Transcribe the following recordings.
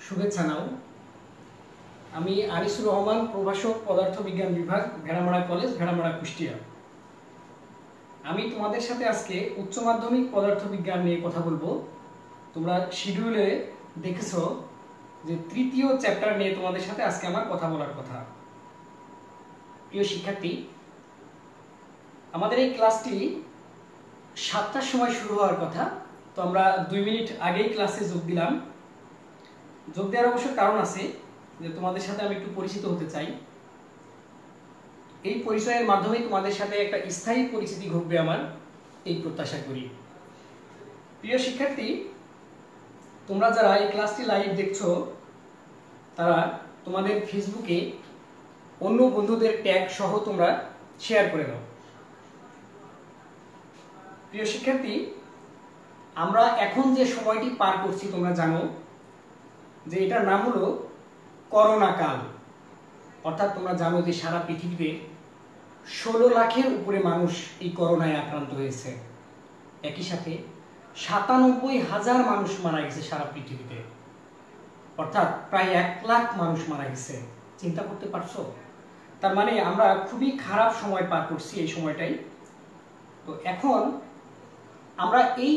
শুভেচ্ছা নাও। আমি আনিসুর রহমান, প্রভাষক, পদার্থবিজ্ঞান বিভাগ, ভেড়ামারা কলেজ, ভেড়ামারা, কুষ্টিয়া। আমি তোমাদের সাথে আজকে উচ্চ মাধ্যমিক পদার্থবিজ্ঞান নিয়ে কথা বলবো। তোমরা শিডিউলে দেখেছো যে তৃতীয় চ্যাপ্টার নিয়ে তোমাদের সাথে আজকে আমার কথা বলার কথা। প্রিয় শিক্ষার্থী, আমাদের এই ক্লাসটি 7টার সময় শুরু হওয়ার কথা, তো আমরা 2 মিনিট আগেই ক্লাসে যোগ দিলাম। যোগ দেওয়ার অবশ্য কারণ আছে, যে তোমাদের সাথে আমি একটু পরিচিত হতে চাই। এই পরিচয়ের মাধ্যমে তোমাদের সাথে একটা স্থায়ী পরিচিতি ঘটবে আমার, এই প্রত্যাশা করি। প্রিয় শিক্ষার্থী, তোমরা যারা এই ক্লাসটি লাইভ দেখছো তারা তোমাদের ফেসবুকে অন্য বন্ধুদের ট্যাগ সহ তোমরা শেয়ার করে দাও। প্রিয় শিক্ষার্থী, আমরা এখন যে সময়টি পার করছি তোমরা জানো যে এটার নাম হলো করোনা কাল। অর্থাৎ তোমরা জানো যে সারা পৃথিবীতে 16 লাখের উপরে মানুষ এই করোনায় আক্রান্ত হয়েছে। একই সাথে 97,000 মানুষ মারা গেছে সারা পৃথিবীতে, অর্থাৎ প্রায় 1 লাখ মানুষ মারা গেছে। চিন্তা করতে পারছো? তার মানে আমরা খুবই খারাপ সময় পার করছি এই সময়টাই। তো এখন আমরা এই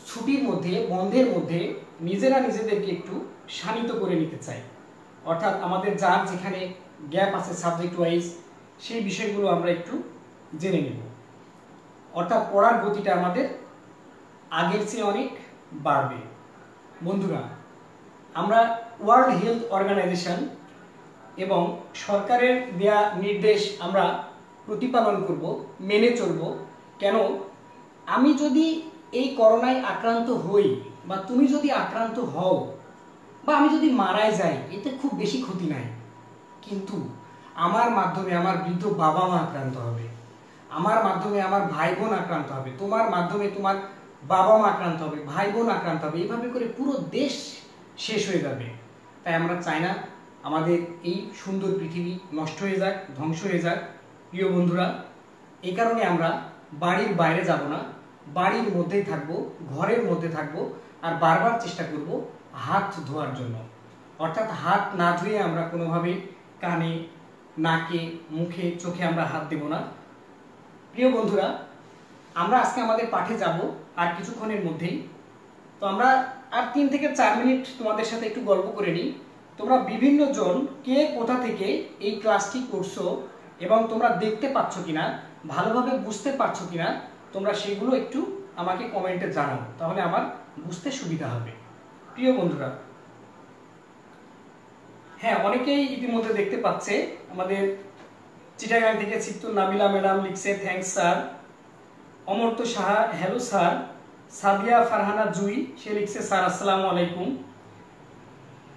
ছুটির মধ্যে, বন্ধের মধ্যে নিজেরা নিজেদেরকে একটু শানিত করে নিতে চাই। অর্থাৎ আমাদের যার যেখানে গ্যাপ আছে সাবজেক্ট ওয়াইজ, সেই বিষয়গুলো আমরা একটু জেনে নেব। অর্থাৎ পড়ার গতিটা আমাদের আগের চেয়ে অনেক বাড়বে। বন্ধুরা, আমরা ওয়ার্ল্ড হেলথ অর্গানাইজেশন এবং সরকারের দেয়া নির্দেশ আমরা প্রতিপালন করব, মেনে চলব। কেন? আমি যদি এই করোনায় আক্রান্ত হই, বা তুমি যদি আক্রান্ত হও, বা আমি যদি মারা যাই, এতে খুব বেশি ক্ষতি নাই। কিন্তু আমার মাধ্যমে আমার বৃদ্ধ বাবা মা আক্রান্ত হবে, আমার মাধ্যমে আমার ভাই বোন আক্রান্ত হবে, তোমার মাধ্যমে তোমার বাবা মা আক্রান্ত হবে, ভাই বোন আক্রান্ত হবে, এইভাবে করে পুরো দেশ শেষ হয়ে যাবে। তাই আমরা চাই না আমাদের এই সুন্দর পৃথিবী নষ্ট হয়ে যাক, ধ্বংস হয়ে যাক। প্রিয় বন্ধুরা, এই কারণে আমরা বাড়ির বাইরে যাব না, বাড়ির মধ্যেই থাকবো, ঘরের মধ্যে থাকবো, আর বারবার চেষ্টা করব হাত ধোয়ার জন্য। অর্থাৎ হাত না ধুয়ে আমরা কোনোভাবেই কানে, নাকে, মুখে, চোখে আমরা হাত দেব না। প্রিয় বন্ধুরা, আমরা আজকে আমাদের পাঠে যাব আর কিছুক্ষণের মধ্যেই। তো আমরা আর 3 থেকে 4 মিনিট তোমাদের সাথে একটু গল্প করে নিই। তোমরা বিভিন্ন জন কে কোথা থেকে এই ক্লাসটি করছো এবং তোমরা দেখতে পাচ্ছ কিনা, ভালোভাবে বুঝতে পারছো কিনা, তোমরা সেগুলো একটু আমাকে কমেন্টে জানাও, তাহলে আমার বুঝতে সুবিধা হবে। প্রিয় বন্ধুরা, হ্যাঁ, অনেকেই ইতিমধ্যে দেখতে পাচ্ছে। আমাদের চিটাগাং থেকে চিত্তুর নাবিলা ম্যাডাম লিখছে thanks sir. Amartya Saha hello sir. Sadia Farhana Jui, সে লিখছে স্যার আসসালামু আলাইকুম।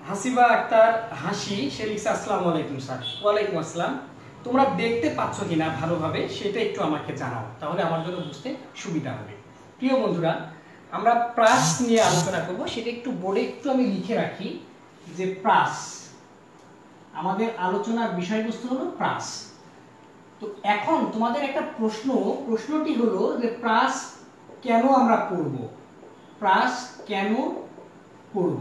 হাসিবা আক্তার হাসি, সে লিখছে আসসালামু আলাইকুম স্যার। ওয়ালাইকুম আসসালাম। তোমরা দেখতে পাচ্ছ কিনা ভালোভাবে সেটা একটু আমাকে জানাও, তাহলে আমার জন্য বুঝতে সুবিধা হবে। প্রিয় বন্ধুরা, আমরা প্রাস নিয়ে আলোচনা করব, সেটা একটু বোর্ডে একটু আমি লিখে রাখি যে প্রাস, আমাদের আলোচনার বিষয়বস্তু হলো প্রাস। তো এখন তোমাদের একটা প্রশ্নটি হলো যে প্রাস কেন আমরা পড়ব, প্রাস কেন পড়ব,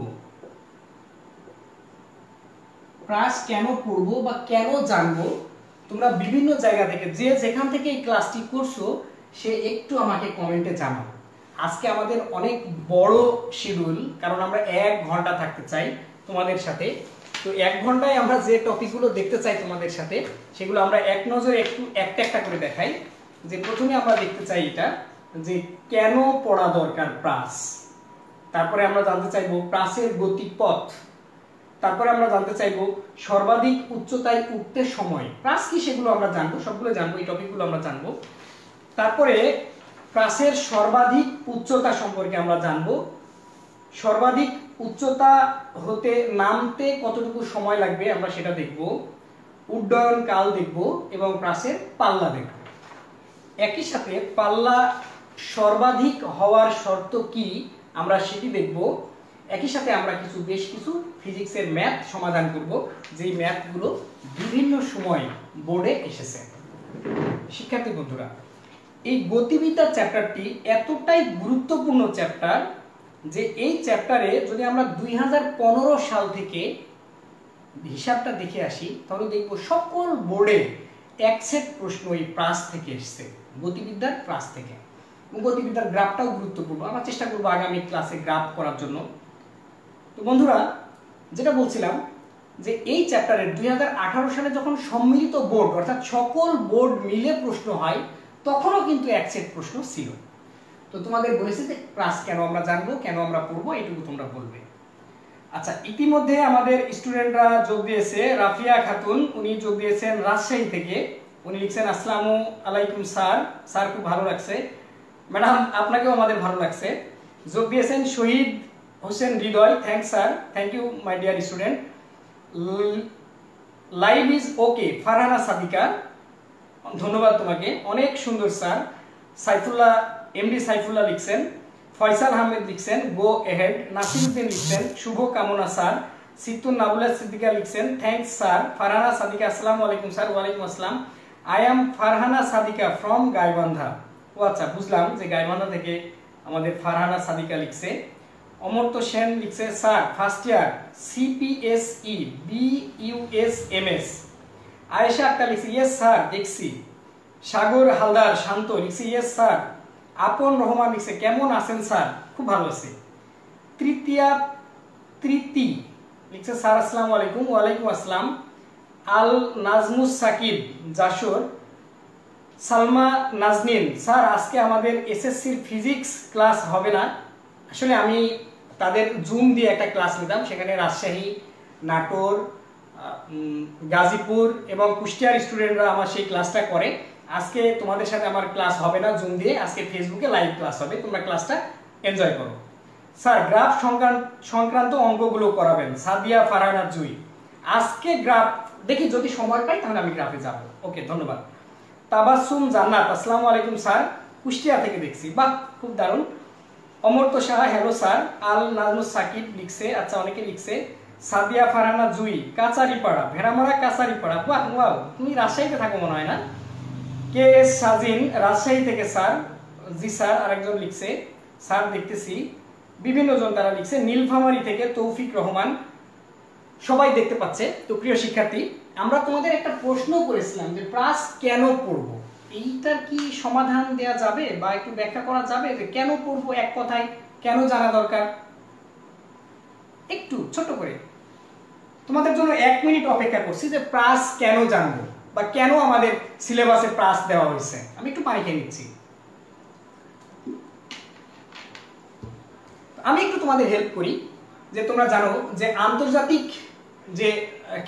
প্রাস কেন পড়ব বা কেন জানবো। তোমরা বিভিন্ন জায়গা থেকে, যে যেখান থেকে এই ক্লাসটি করছো, সে একটু আমাকে কমেন্টে জানাও। আজকে আমাদের অনেক বড় শিডিউল, কারণ আমরা 1 ঘন্টা থাকতে চাই তোমাদের সাথে। তো 1 ঘন্টায় আমরা যে টপিকগুলো দেখতে চাই তোমাদের সাথে, সেগুলো আমরা এক নজরে একটু একটা একটা করে দেখাই। যে প্রথমে আমরা দেখতে চাই এটা, যে কেন পড়া দরকার প্রাস। তারপরে আমরা জানতে চাইবো প্রাসের গতিপথ। তারপরে আমরা জানতে চাইবো সর্বাধিক উচ্চতায় উঠতে সময় প্রাস কি, সেগুলো আমরা জানবো, সবগুলো জানবো, এই টপিকগুলো আমরা জানবো। তারপরে প্রাসের সর্বাধিক উচ্চতা সম্পর্কে আমরা জানবো, সর্বাধিক উচ্চতা হতে নামতে কতটুকু সময় লাগবে আমরা সেটা দেখব, উড্ডয়ন কাল দেখব এবং প্রাসের পাল্লা দেখব। একই সাথে পাল্লা সর্বাধিক হওয়ার শর্ত কি আমরা সেটি দেখব। একই সাথে আমরা বেশ কিছু ফিজিক্সের ম্যাথ সমাধান করব, যেই ম্যাথগুলো বিভিন্ন সময় বোর্ডে এসেছে। শিক্ষার্থী বন্ধুরা, এই গতিবিদ্যা চ্যাপ্টারটি এতটাই গুরুত্বপূর্ণ চ্যাপ্টার যে এই চ্যাপ্টারে যদি আমরা 2015 সাল থেকে হিসাবটা দেখে আসি তাহলে দেখব সকল বোর্ডে এক সেট প্রশ্ন এই প্রাস থেকে এসছে, গতিবিদ্যার প্রাস থেকে। গতিবিদ্যার গ্রাফটাও গুরুত্বপূর্ণ, আমরা চেষ্টা করবো আগামী ক্লাসে গ্রাফ করার জন্য। তো বন্ধুরা, যেটা বলছিলাম যে এই চ্যাপ্টারের 2018 সালে যখন সম্মিলিত বোর্ড অর্থাৎ সকল বোর্ড মিলে প্রশ্ন হয় তখনও কিন্তু এক সেট প্রশ্ন ছিল। তো তোমাদের বলেছে যে প্রাস কেন আমরা জানবো, কেন আমরা পড়বো, এটুকু তোমরা বলবে। আচ্ছা, ইতিমধ্যে আমাদের স্টুডেন্টরা যোগ দিয়েছে। রাফিয়া খাতুন, উনি যোগ দিয়েছেন রাজশাহী থেকে। উনি লিখছেন আসসালামু আলাইকুম স্যার। স্যার খুব ভালো লাগছে। ম্যাডাম আপনাকেও আমাদের ভালো লাগছে। যোগ দিয়েছেন Shahid Hossain Hridoy. Thanks sir, thank you my dear student. Live is okay Farhana Sadika, ধন্যবাদ তোমাকে, অনেক সুন্দর স্যার। সাইফুল্লাহ, এমডি সাইফুল্লাহ লিখছেন। ফয়সাল আহমেদ লিখছেন গো এহেড। নাসিরউদ্দিন লিখছেন শুভ কামনা স্যার। সিতুন নাবুলা সিদ্দিকা লিখছেন থ্যাংকস স্যার। ফারহানা সাদিকা আসসালামু আলাইকুম স্যার। ওয়ালাইকুম আসসালাম। I am Farhana Sadika from Gaibandha. ও আচ্ছা, বুঝলাম যে গাইবান্ধা থেকে আমাদের ফারহানা সাদিকা লিখছে। অমর্ত্য সেন লিখছে sir first year CPSE BUSMS. Ayesha Akter লিখছে ইয়েস স্যার দেখছি। সাগর হালদার শান্ত লিখছে ইয়েস স্যার। আপন রহমান লিখছে কেমন আছেন স্যার? খুব ভালো আছি। তৃতি লিখছে স্যার আসসালামু আলাইকুম। ওয়ালাইকুম আসসালাম। আল নাজমুস সাকিব যশোর। সালমা নাজনীন স্যার আজকে আমাদের এসএসসির ফিজিক্স ক্লাস হবে না। আসলে আমি তাদের জুম দিয়ে একটা ক্লাস নিতাম, সেখানে রাজশাহী, নাটোর, গাজীপুর এবং কুষ্টিয়ার স্টুডেন্টরা আমার সেই ক্লাসটা করে। আজকে তোমাদের সাথে আমার ক্লাস হবে না জুম দিয়ে, আজকে ফেসবুকে লাইভ ক্লাস হবে, তোমরা ক্লাসটা এনজয় করো। স্যার গ্রাফ সংক্রান্ত অঙ্কগুলো করাবেন। সাদিয়া ফারহানা জুই। আজকে গ্রাফ দেখি, যদি সময় পাই তাহলে আমি গ্রাফে যাব। ওকে, ধন্যবাদ। তাবাসসুম জান্নাত আসসালামু আলাইকুম স্যার, কুষ্টিয়া থেকে দেখছি, বাহ খুব দারুণ। Amartya Saha hello sir. আল নাজমুস সাকিব লিখছে, আচ্ছা অনেকে লিখছে। সাদিয়া ফারহানা জুই কাচারিপাড়া, ভেড়ামারা কাচারিপাড়া, বাহ ওয়াও, তুমি রাজশাহীতে থাকো মনে হয় না? কে এস সাজিন রাজশাহী থেকে স্যার। জি স্যার। আরেকজন লিখছে স্যার দেখতেছি, বিভিন্ন জন তারা লিখছে। নীলফামারী থেকে তৌফিক রহমান, সবাই দেখতে পাচ্ছে। তো প্রিয় শিক্ষার্থী, আমরা তোমাদের একটা প্রশ্ন করেছিলাম যে প্রাস কেন পড়বো, এইটার কি সমাধান দেয়া যাবে বা একটু ব্যাখ্যা করা যাবে যে কেন পড়বো, এক কথায় কেন জানা দরকার? একটু ছোট করে তোমাদের জন্য 1 মিনিট অপেক্ষা করছি যে প্রাস কেন জানবো বা কেন আমাদের সিলেবাসে প্রাস দেওয়া হয়েছে। আমি একটু পানি খেয়ে নিচ্ছি। আমি একটু তোমাদের হেল্প করি যে তোমরা জানো যে আন্তর্জাতিক যে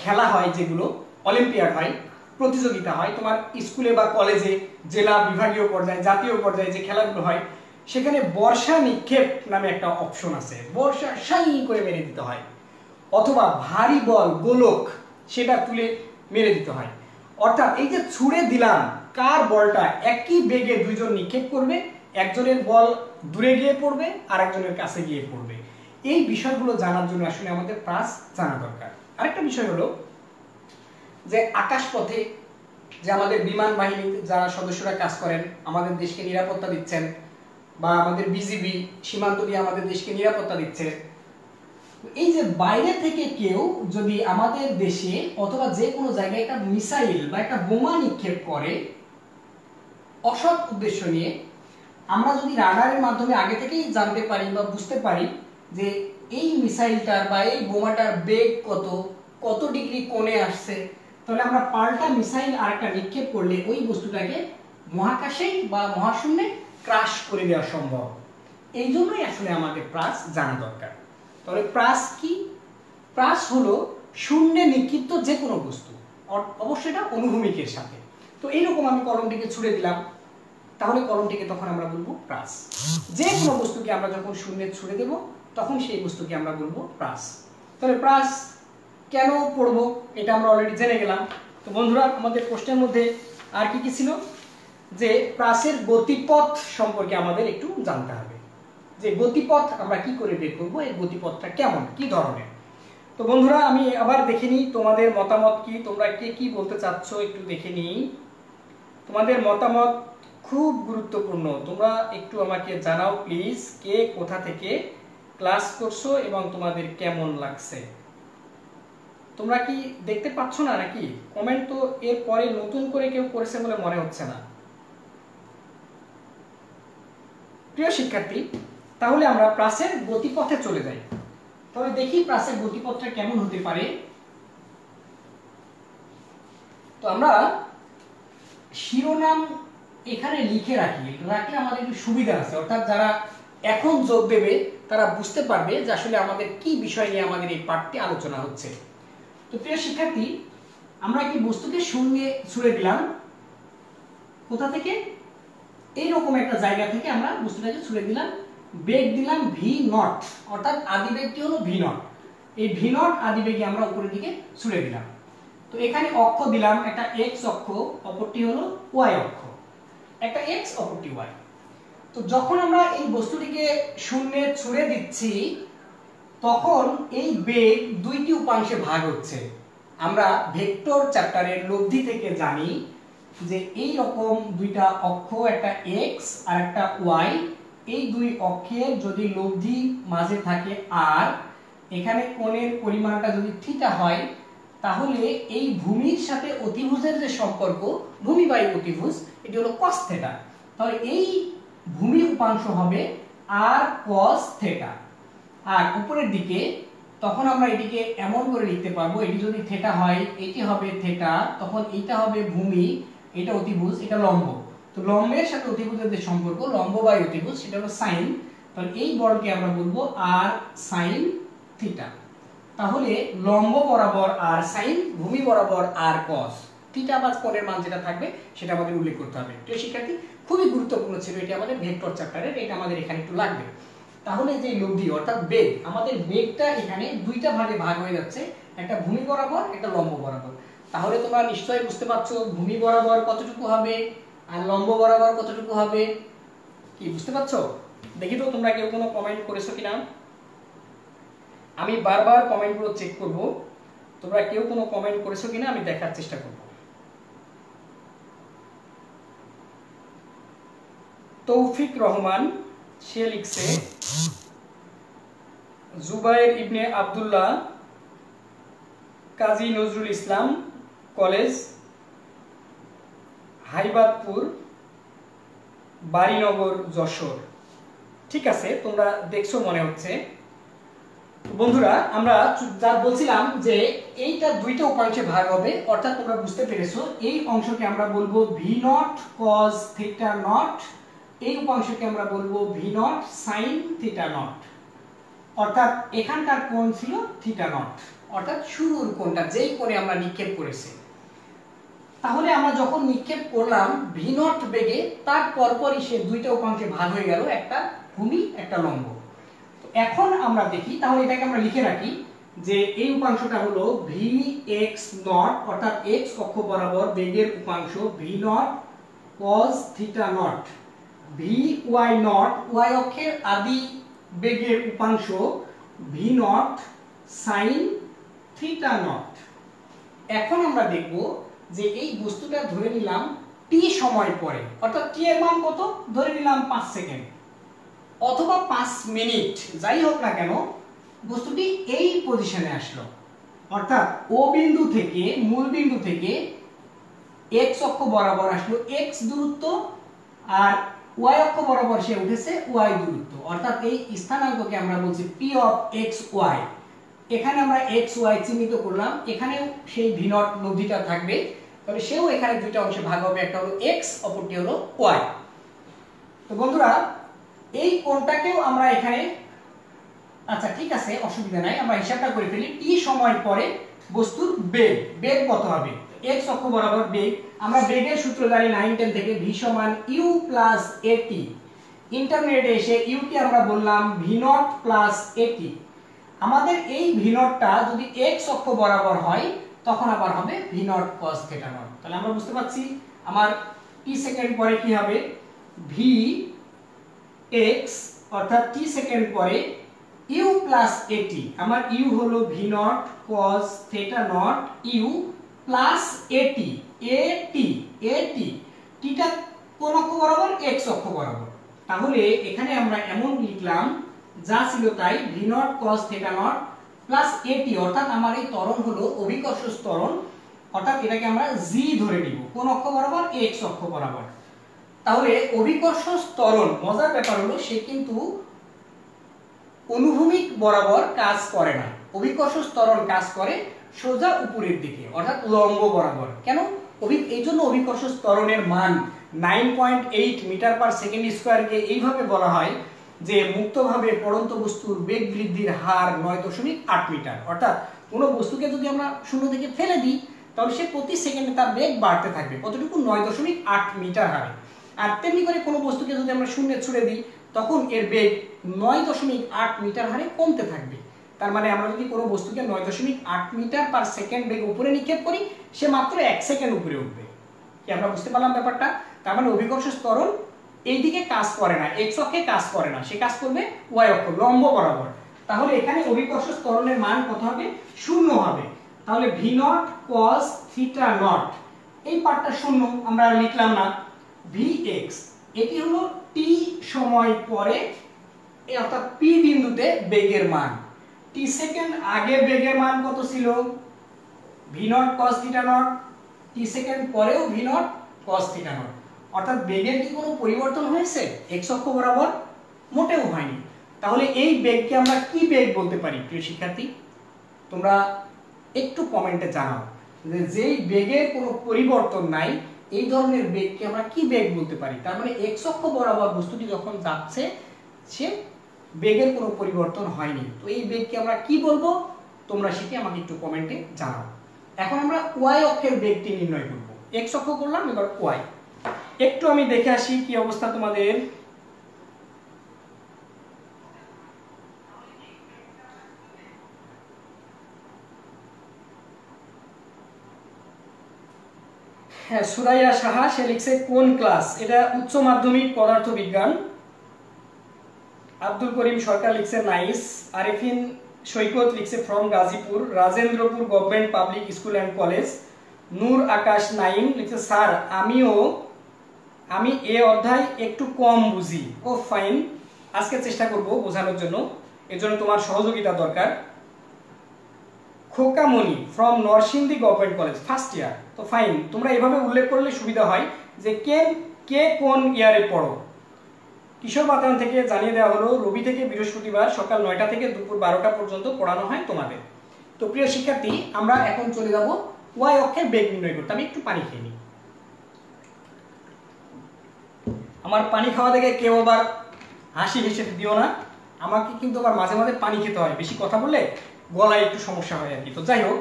খেলা হয়, যেগুলো অলিম্পিয়াড হয়, প্রতিযোগিতা হয় তোমার স্কুলে বা কলেজে, জেলা বিভাগীয় পর্যায়ে, জাতীয় পর্যায়ে যে খেলাগুলো হয়, সেখানে বর্ষা নিক্ষেপ নামে একটা অপশন আছে। বর্ষা সাই করে মেরে দিতে হয়, অথবা ভারী বল গোলক সেটা তুলে মেরে দিতে হয়। অর্থাৎ এই যে ছুড়ে দিলাম, কার বলটা একই বেগে দুইজন নিক্ষেপ করবে, একজনের বল দূরে গিয়ে পড়বে আর একজনের কাছে গিয়ে পড়বে, এই বিষয়গুলো জানার জন্য আসলে আমাদের প্রাস জানা দরকার। আরেকটা বিষয় হলো যে আকাশপথে যে আমাদের বিমান বাহিনীর যারা সদস্যরা কাজ করেন, আমাদের দেশকে নিরাপত্তা দিচ্ছেন, বা আমাদের বিজিবি সীমান্ত দিয়ে আমাদের দেশকে নিরাপত্তা দিচ্ছে, এই যে বাইরে থেকে কেউ যদি আমাদের দেশে অথবা যে কোনো জায়গায় একটা মিসাইল বা একটা বোমা নিক্ষেপ করে অসৎ উদ্দেশ্য নিয়ে, আমরা যদি রাডারের মাধ্যমে আগে থেকেই জানতে পারি বা বুঝতে পারি যে এই মিসাইলটার বা এই বোমাটার বেগ কত, কত ডিগ্রি কোণে আসছে, তাহলে আমরা পাল্টা মিসাইল আরেকটা নিক্ষেপ করলে ওই বস্তুটাকে মহাকাশে বা মহাশূন্যে ক্রাশ করে দেওয়া সম্ভব। এই জন্যই আসলে আমাদের প্রাস জানা দরকার। তাহলে প্রাস কি? প্রাস হলো শূন্যে নিক্ষিপ্ত যে কোনো বস্তু, অবশ্যই এটা অনুভূমিকের সাথে। তো এইরকম আমি কলমটিকে ছুড়ে দিলাম, তাহলে কলমটিকে তখন আমরা বলবো প্রাস। যে কোনো বস্তুকে আমরা যখন শূন্যে ছুড়ে দেব তখন সেই বস্তুকে আমরা বলবো প্রাস। তাহলে প্রাস কেন পড়বো এটা আমরা অলরেডি জেনে গেলাম। তো বন্ধুরা, আমাদের প্রশ্নের মধ্যে আর কি কি ছিল, যে প্রাসের গতিপথ সম্পর্কে আমাদের একটু জানতে হবে, যে গতিপথ আমরা কি করে বের করবো, এই গতিপথটা কেমন, কি ধরনের। তো বন্ধুরা, আমি আবার দেখে নিই তোমাদের মতামত কি, তোমরা কে কি বলতে চাচ্ছ একটু দেখে নিই। তোমাদের মতামত খুব গুরুত্বপূর্ণ, তোমরা একটু আমাকে জানাও প্লিজ, কে কোথা থেকে ক্লাস করছো এবং তোমাদের কেমন লাগছে? তোমরা কি দেখতে পাচ্ছ না নাকি? কমেন্ট তো এর পরে নতুন করে কেউ করেছে বলে মনে হচ্ছে না। প্রিয় শিক্ষার্থী, তাহলে আমরা প্রাসের গতিপথে চলে যাই। তাহলে দেখি প্রাসের গতিপথটা কেমন হতে পারে। তো আমরা শিরোনাম এখানে লিখে রাখলে আমাদের একটু সুবিধা আছে, অর্থাৎ যারা এখন যোগ দেবে তারা বুঝতে পারবে যে আসলে আমাদের কি বিষয় নিয়ে আমাদের এই পাঠটি আলোচনা হচ্ছে। তো প্রিয় শিক্ষার্থী, আমরা কি বস্তুকে শূন্যে ছুড়ে দিলাম। কোথা থেকে? এইরকম একটা জায়গা থেকে আমরা বস্তুটাকে ছুড়ে দিলাম, বেগ দিলাম v0, অর্থাৎ আদিবেগটি হলো v0। এই v0 আদিবেগে আমরা উপরের দিকে ছুড়ে দিলাম। তো এখানে অক্ষ দিলাম, একটা x অক্ষ, অপরটি হলো y অক্ষ, একটা x অপরটি y। তো যখন আমরা এই বস্তুটিকে শূন্যে ছুড়ে দিচ্ছি তখন এই বেগ দুইটি উপাংশে ভাগ হচ্ছে। আমরা ভেক্টর চ্যাপ্টারের লব্ধি থেকে জানি যে এই রকম দুইটা অক্ষ, একটা x আর একটা y, এই দুই অক্ষের যদি লব্ধি মাঝে থাকে আর এখানে কোণের পরিমাণটা যদি থিটা হয়, তাহলে এই ভূমির সাথে অতিভুজের যে সম্পর্ক, ভূমি বাই অতিভুজ, এটি হলো cos থিটা। তাহলে এই ভূমি উপাংশ হবে r cos থিটা। আর উপরের দিকে তখন আমরা এটিকে এমন করে লিখতে পারবো, এটি যদি থিটা হয় এটি হবে থিটা, তখন এটা হবে ভূমি, এটা অতিভুজ, এটা লম্ব। তো লম্বের সাথে অতিভুজের যে সম্পর্ক, লম্ব বাই অতিভুজ, সেটা হলো sin। তাহলে এই বলকে আমরা বলবো r sin থিটা। তাহলে লম্ব বরাবর r sin, ভূমি বরাবর r cos থিটা বা কোণের মান যেটা থাকবে সেটা আমাদের উল্লেখ করতে হবে। প্রিয় শিক্ষার্থী, খুবই গুরুত্বপূর্ণ ছিল এটি আমাদের ভেক্টর চ্যাপ্টারের, এটা আমাদের এখানে একটু লাগবে। তাহলে যে লব্ধি অর্থাৎ বেগ, আমাদের বেগটা এখানে দুইটা ভাগে ভাগ হয়ে যাচ্ছে, একটা ভূমি বরাবর, একটা লম্ব বরাবর। তাহলে তোমরা নিশ্চয়ই বুঝতে পারছো ভূমি বরাবর কতটুকু হবে আর লম্ব বরাবর কতটুকু হবে। কি বুঝতে পারছো? দেখি তো তোমরা কেউ কোনো কমেন্ট করেছো কিনা। আমি বারবার কমেন্টগুলো চেক করব, তোমরা কেউ কোনো কমেন্ট করেছো কিনা আমি দেখার চেষ্টা করব। তৌফিক রহমান সে লিখছে, জুবায়ের ইবনে আব্দুল্লাহ, কাজী নজরুল ইসলাম কলেজ, হাইবাদপুর, বাড়িনগর, যশোর। ঠিক আছে, তোমরা দেখছো মনে হচ্ছে। বন্ধুরা, আমরা যা বলছিলাম যে এইটা দুইটা উপাংশে ভাগ হবে, অর্থাৎ তোমরা বুঝতে পেরেছো এই অংশকে আমরা বলবো v0 cos থিটা নট, এই উপাংশকে আমরা বলবো v0 sin থিটা নট। অর্থাৎ এখানকার কোণ ছিল থিটা নট, অর্থাৎ শুরুর কোণটা, যেই কোণে আমরা নিক্ষেপ করেছি। তাহলে আমরা যখন নিক্ষেপ করলাম v0 বেগে, তার পরপরই সে দুইটা উপাংশে ভাগ হয়ে গেল, একটা ভূমি একটা লম্ব। তো এখন আমরা দেখি, তাহলে এটাকে আমরা লিখে রাখি যে এই উপাংশটা হলো vx0, অর্থাৎ x অক্ষ বরাবর বেগের উপাংশ v0 cos theta not, vy0 y অক্ষের আদি বেগের উপাংশ v0 sin থিটা নট। এখন আমরা দেখব যে এই বস্তুটা ধরে নিলাম t সময় পরে, অর্থাৎ t এর মান কত ধরে নিলাম 5 সেকেন্ড অথবা 5 মিনিট, যাই হোক না কেন বস্তুটি এই পজিশনে আসলো। অর্থাৎ ও বিন্দু থেকে, মূল বিন্দু থেকে x অক্ষ বরাবর আসলো x দূরত্ব, আর y অক্ষ বরাবর সে উঠেছে y দূরত্ব। অর্থাৎ এই স্থানাঙ্ককে আমরা বলছি p of xy। এখানে আমরা xy চিহ্নিত করলাম, এখানেও সেই v0 লব্ধিটা থাকবে। তাহলে সেও এখানে দুইটা অংশে ভাগ হবে, একটা হলো x, অপরটি হলো y। তো বন্ধুরা, এই কোণটাকেও আমরা এখানে, আচ্ছা ঠিক আছে, অসুবিধা নাই, আমরা হিসাবটা করে ফেলি। t সময় পরে বস্তুর বেগ কত হবে, x অক্ষ বরাবর বেগ। আমরা বেগের সূত্র জানি 9 10 থেকে, v সমান u প্লাস at। ইন্টারমিডিয়েটে এসে u কে আমরা বললাম v0 প্লাস at। আমাদের এই v0 টা যদি x অক্ষ বরাবর হয় তখন আবার হবে v0 cos থিটা নট। তাহলে আমরা বুঝতে পারছি আমার t সেকেন্ড পরে কি হবে, v x অর্থাৎ t সেকেন্ড পরে u প্লাস at। আমার u হলো v0 cos theta not u plus at, টা কোন অক্ষ বরাবর, x অক্ষ বরাবর। তাহলে এখানে আমরা এমন লিখলাম যা ছিল তাই V naught cos theta not plus এটি, অর্থাৎ আমার এই ত্বরণ হলো অভিকর্ষ ত্বরণ, অর্থাৎ এটাকে আমরা জি ধরে নিব কোন অক্ষ বরাবর, এক্স অক্ষ বরাবর। তাহলে অভিকর্ষ ত্বরণ, মজার ব্যাপার হলো সে কিন্তু অনুভূমিক বরাবর কাজ করে না, অভিকর্ষ ত্বরণ কাজ করে সোজা উপরের দিকে অর্থাৎ লম্ব বরাবর। কেন? এই জন্য অভিকর্ষ ত্বরণের মান 9.8 মিটার পার সেকেন্ড স্কয়ারকে এইভাবে বলা হয় যে মুক্তভাবে পড়ন্ত বস্তুর বেগ বৃদ্ধির হার 9.8 মিটার, অর্থাৎ কোনো বস্তুকে যদি আমরা শূন্য থেকে ফেলে দিই তাহলে সে প্রতি সেকেন্ডে তার বেগ বাড়তে থাকবে, কতটুকু? 9.8 মিটার হারে। আর তেমনি করে কোনো বস্তুকে যদি আমরা শূন্যে ছুড়ে দিই তখন এর বেগ 9.8 মিটার হারে কমতে থাকবে। তার মানে আমরা যদি কোনো বস্তুকে 9.8 মিটার পার সেকেন্ড বেগ উপরে নিক্ষেপ করি সে মাত্র 1 সেকেন্ড উপরে উঠবে। কি আমরা বুঝতে পারলাম ব্যাপারটা? তার মানে অভিকর্ষ ত্বরণ এই দিকে কাজ করে না, এক্স অক্ষে কাজ করে না, সে কাজ করবে ওয়াই অক্ষ লম্ব বরাবর। তাহলে এখানে অভিকর্ষ ত্বরণের মান কত হবে? 0 হবে। তাহলে V naught cos theta not, এই পার্টটা 0 আমরা লিখলাম না। ভি এক্স, এটি হলো টি সময় পরে অর্থাৎ পি বিন্দুতে বেগের মান। টি সেকেন্ড আগে বেগের মান কত ছিল? V not cos theta not. T second পরেও v not cos theta nought, অর্থাৎ বেগের কি কোনো পরিবর্তন হয়েছে এক্স অক্ষ বরাবর? মোটেও হয়নি। তাহলে এই বেগকে আমরা কি বেগ বলতে পারি প্রিয় শিক্ষার্থী? তোমরা একটু কমেন্টে জানাও যে যেই বেগের কোনো পরিবর্তন নাই এই ধরনের বেগকে আমরা কি বেগ বলতে পারি। তার মানে এক্স অক্ষ বরাবর বস্তুটি যখন যাচ্ছে সে বেগের কোনো পরিবর্তন হয়নি, তো এই বেগকে আমরা কি বলবো তোমরা সেটি আমাকে একটু কমেন্টে জানাও। এখন আমরা ওয়াই অক্ষের বেগটি নির্ণয় করব। এক্স অক্ষ করলাম, এবার ওয়াই। একটু আমি দেখে আসি কি অবস্থা তোমাদের। হ্যাঁ, সুরাইয়া সাহা সে লিখছে কোন ক্লাস? এটা উচ্চ মাধ্যমিক পদার্থবিজ্ঞান। আব্দুল করিম সরকার লিখছে নাইস। আরিফিন সৈকত লিখছে from Gazipur, Rajendrapur government public school and college. Nur Akash Naim লিখছে স্যার আমি এ অধ্যায় একটু কম বুঝি। ও ফাইন, আজকে চেষ্টা করব বোঝানোর জন্য, এর জন্য তোমার সহযোগিতা দরকার। Khokamoni from Narsingdi government college first year. তো ফাইন, তোমরা এভাবে উল্লেখ করলে সুবিধা হয় যে কে কোন ইয়ারে পড়ো। কিশোর বাতান থেকে জানিয়ে দেওয়া হলো রবি থেকে বৃহস্পতিবার সকাল 9টা থেকে দুপুর 12টা পর্যন্ত পড়ানো হয় তোমাদের। তো প্রিয় শিক্ষার্থী, আমরা এখন চলে যাব ওয়াই অক্ষের বেগ নির্ণয় করতে। আমি একটু পানি খেয়ে নিই। আমার পানি খাওয়া দেখে কেউ আবার হাসি হেসে দিও না, আমাকে কিন্তু আবার মাঝে মাঝে পানি খেতে হয়, বেশি কথা বললে গলায় একটু সমস্যা হয় আর কি। তো যাই হোক,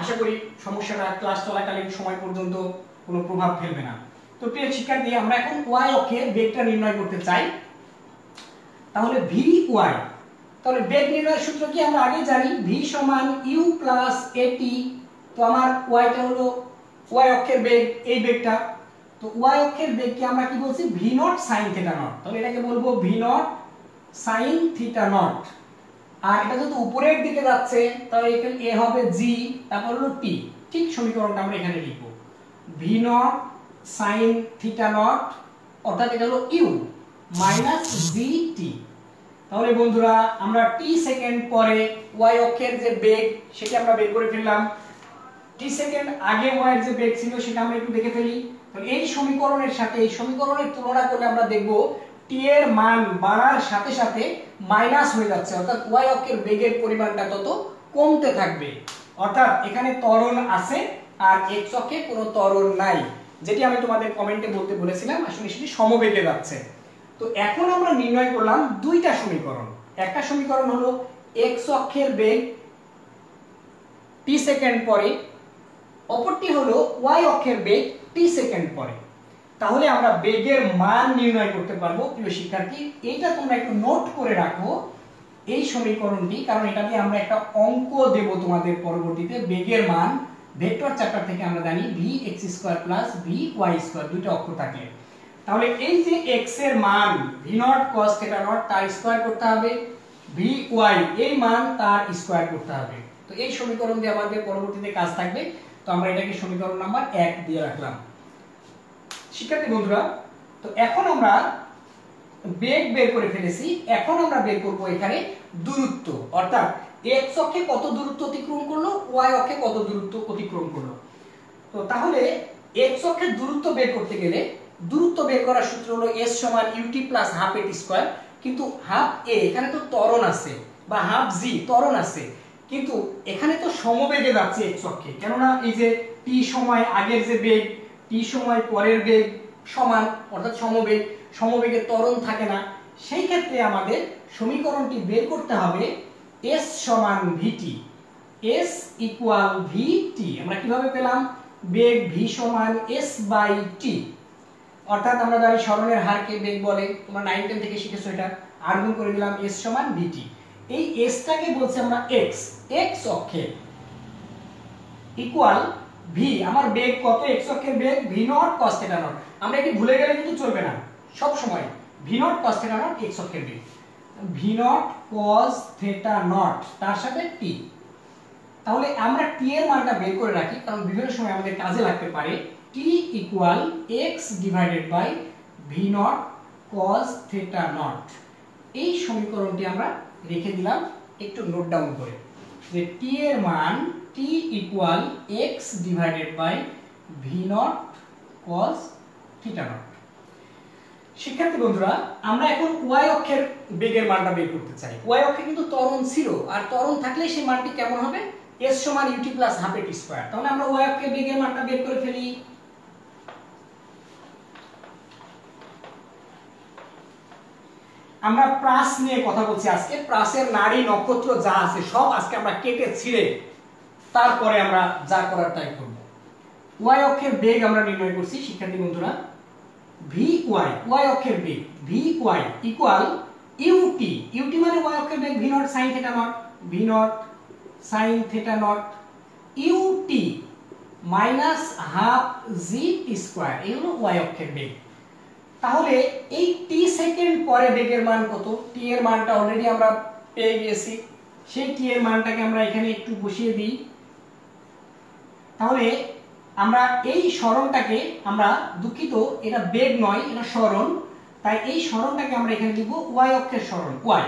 আশা করি সমস্যাটা ক্লাস চলাকালীন সময় পর্যন্ত কোনো প্রভাব ফেলবে না। তো প্রিয় শিক্ষার্থী, আমরা এখন ওয়াই অক্ষের বেগটা নির্ণয় করতে চাই। তাহলে ভি ওয়াই, তাহলে বেগ নির্ণয়ের সূত্র কি আমরা আগে জানি, ভি সমান ইউ প্লাস এটি। তো আমার ওয়াইটা হলো ওয়াই অক্ষের বেগ, এই বেগটা। তো ওয়াই অক্ষের বেগকে আমরা কি বলছি? V not sine theta not. তাহলে এটাকে বলবো v not sine theta nought. আর এটা যেহেতু উপরের দিকে যাচ্ছে তাহলে এখানে এ হবে জি, তারপর হলো টি। ঠিক সমীকরণটা আমরা এখানে লিখব V naught sine theta nought, অর্থাৎ এটা হলো ইউ মাইনাস জি টি। তাহলে বন্ধুরা, আমরা টি সেকেন্ড পরে ওয়াই অক্ষের যে বেগ সেটা আমরা বের করে ফেললাম। টি সেকেন্ড আগে ওয়াই এর যে বেগ ছিল সেটা আমরা একটু দেখে ফেলি। তাহলে এই সমীকরণের সাথে এই সমীকরণের তুলনা করলে আমরা দেখব টি এর মান বাড়ার সাথে সাথে মাইনাস হয়ে যাচ্ছে, অর্থাৎ ওয়াই অক্ষের বেগের পরিমাণটা তত কমতে থাকবে। অর্থাৎ এখানে ত্বরণ আছে আর এক্স অক্ষে কোনো ত্বরণ নাই, যেটি আমি তোমাদের কমেন্টে বলতে বলেছিলাম, আসলে সেটি সমবেগে যাচ্ছে। তো এখন আমরা নির্ণয় করলাম দুইটা সমীকরণ। একটা সমীকরণ হলো এক্স অক্ষের বেগ টি সেকেন্ড পরে, অপরটি হলো ওয়াই অক্ষের বেগ টি সেকেন্ড পরে। তাহলে আমরা বেগের মান নির্ণয় করতে পারবো। প্রিয় শিক্ষার্থী, এইটা তোমরা একটু নোট করে রাখো এই সমীকরণটি, কারণ এটা দিয়ে আমরা একটা অঙ্ক দেব তোমাদের পরবর্তীতে। বেগের মান ভেক্টর চ্যাপ্টার থেকে আমরা জানি V X square plus V Y square, দুইটা অক্ষ থাকে। তাহলে এই যে এক্স এর মান V not cos theta naught তার স্কয়ার করতে হবে, ভি ওয়াই এই মান তার স্কয়ার করতে হবে। তো এই সমীকরণ দিয়ে আমাদের পরবর্তীতে কাজ থাকবে। তো আমরা এটাকে সমীকরণ নাম্বার 1 দিয়ে রাখলাম। শিক্ষার্থী বন্ধুরা, তো এখন আমরা বেগ বের করে ফেলেছি, এখন আমরা বের করব এখানে দূরত্ব, অর্থাৎ x অক্ষে কত দূরত্ব অতিক্রম করলো, y অক্ষে কত দূরত্ব অতিক্রম করলো। তো তাহলে x অক্ষের দূরত্ব বের করতে গেলে দূরত্ব বের করার সূত্র হলো s সমান ut প্লাস হাফ এটি স্কয়ার, কিন্তু হাফ a এখানে তো ত্বরণ আছে বা হাফ g ত্বরণ আছে, কিন্তু এখানে তো সমবেগে যাচ্ছে x অক্ষে, কেননা এই যে t সময় আগের যে বেগ t সময় পরের বেগ সমান, অর্থাৎ সমবেগ, সমবেগে ত্বরণ থাকে না। সেই ক্ষেত্রে আমাদের সমীকরণটি বের করতে হবে s সমান vt, s ইকুয়াল vt। আমরা কিভাবে পেলাম? বেগ v সমান s বাই t, অর্থাৎ আমরা জানি সরণের হারকে বেগ বলে, তোমরা 9 10 থেকে শিখেছো এটা, আর গুণ করে দিলাম s সমান vt। এই s টাকে বলছি আমরা x, x অক্ষে ইকুয়াল v, আমার বেগ কত, x অক্ষের বেগ v নট cos θ নট। আমরা এটি ভুলে গেলে কিন্তু চলবে না, সব সময় v not cos θ not x অক্ষের বেগ, v নট cos θ নট তার সাথে t। তাহলে আমরা t এর মানটা বের করে রাখি, কারণ বিভিন্ন সময় আমাদের কাজে লাগতে পারে। t equal x divided by v not cos θ not. এই সমীকরণটি আমরা রেখে দিলাম একটু নোট ডাউন করে, যে t এর মান t equal x divided by v not cos θ naught. শিক্ষার্থী বন্ধুরা, আমরা এখন y অক্ষের বেগের মানটা বের করতে চাই। y অক্ষে কিন্তু ত্বরণ ছিল, আর ত্বরণ থাকলে সেই মানটি কেমন হবে? s সমান ut প্লাস হাফ এটি স্কয়ার। তাহলে আমরা y অক্ষের বেগের মানটা বের করে ফেলি। আমরা প্রাস নিয়ে কথা বলছি আজকে, প্রাসের নাড়ি নক্ষত্র যা আছে সব আজকে আমরা কেটে ছিঁড়ে তারপরে আমরা যা করার তাই করব। y অক্ষের বেগ আমরা নির্ণয় করছি শিক্ষার্থী বন্ধুরা, vy, y অক্ষের বেগ vy ইকুয়াল ut, ut মানে y অক্ষের বেগ v naught sin θ naught, v naught sin θ naught ut minus half g t square, এই হলো y অক্ষের বেগ। তাহলে এই t সেকেন্ড পরে বেগের মান কত? t এর মানটা অলরেডি আমরা পেয়ে গেছি, সেই t এর মানটাকে আমরা এখানে একটু বসিয়ে দিই। তাহলে আমরা এই সরণটাকে, আমরা দুঃখিত এটা বেগ নয় এটা সরণ, তাই এই সরণটাকে আমরা এখানে লিখব y অক্ষের সরণ y।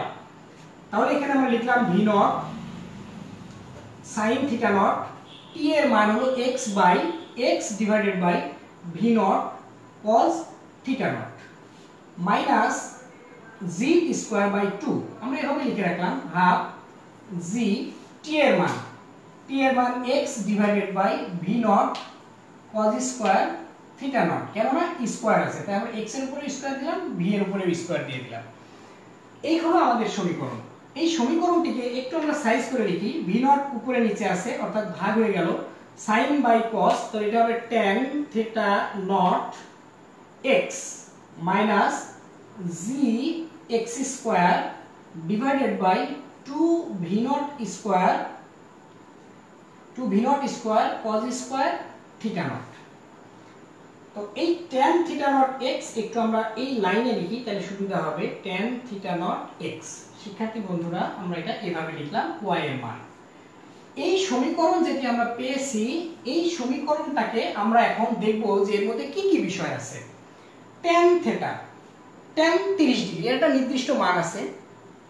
তাহলে এখানে আমরা লিখলাম v naught sin θ naught, t এর মান হলো x by x divided by v not cos θ naught minus g square by 2। আমরা এভাবে লিখে রাখলাম হাফ g, t এর মান x divided by v not cos square θ naught, কেননা স্কয়ার আছে তাই আমরা x এর উপরে স্কয়ার দিলাম, v এর উপরে স্কয়ার দিয়ে দিলাম। এই হলো আমাদের সমীকরণ। এই সমীকরণটিকে একটু আমরা সাইজ করে লিখি, v নট উপরে নিচে আছে অর্থাৎ ভাগ হয়ে গেল sin বাই cos, তো এটা হবে tan θ not x minus g x square divided by 2 v naught square cos square θ naught. তো এই tan θ নট x একটু আমরা এই লাইনে লিখি, তাহলে সুবিধা হবে tan θ নট x। শিক্ষার্থী বন্ধুরা, আমরা এটা এভাবে লিখলাম y এর মান। এই সমীকরণ যেটি আমরা পেয়েছি, এই সমীকরণটাকে আমরা এখন দেখব যে এর মধ্যে কি কি বিষয় আছে। tan θ, tan 30 ডিগ্রি, এটা নির্দিষ্ট মান আছে,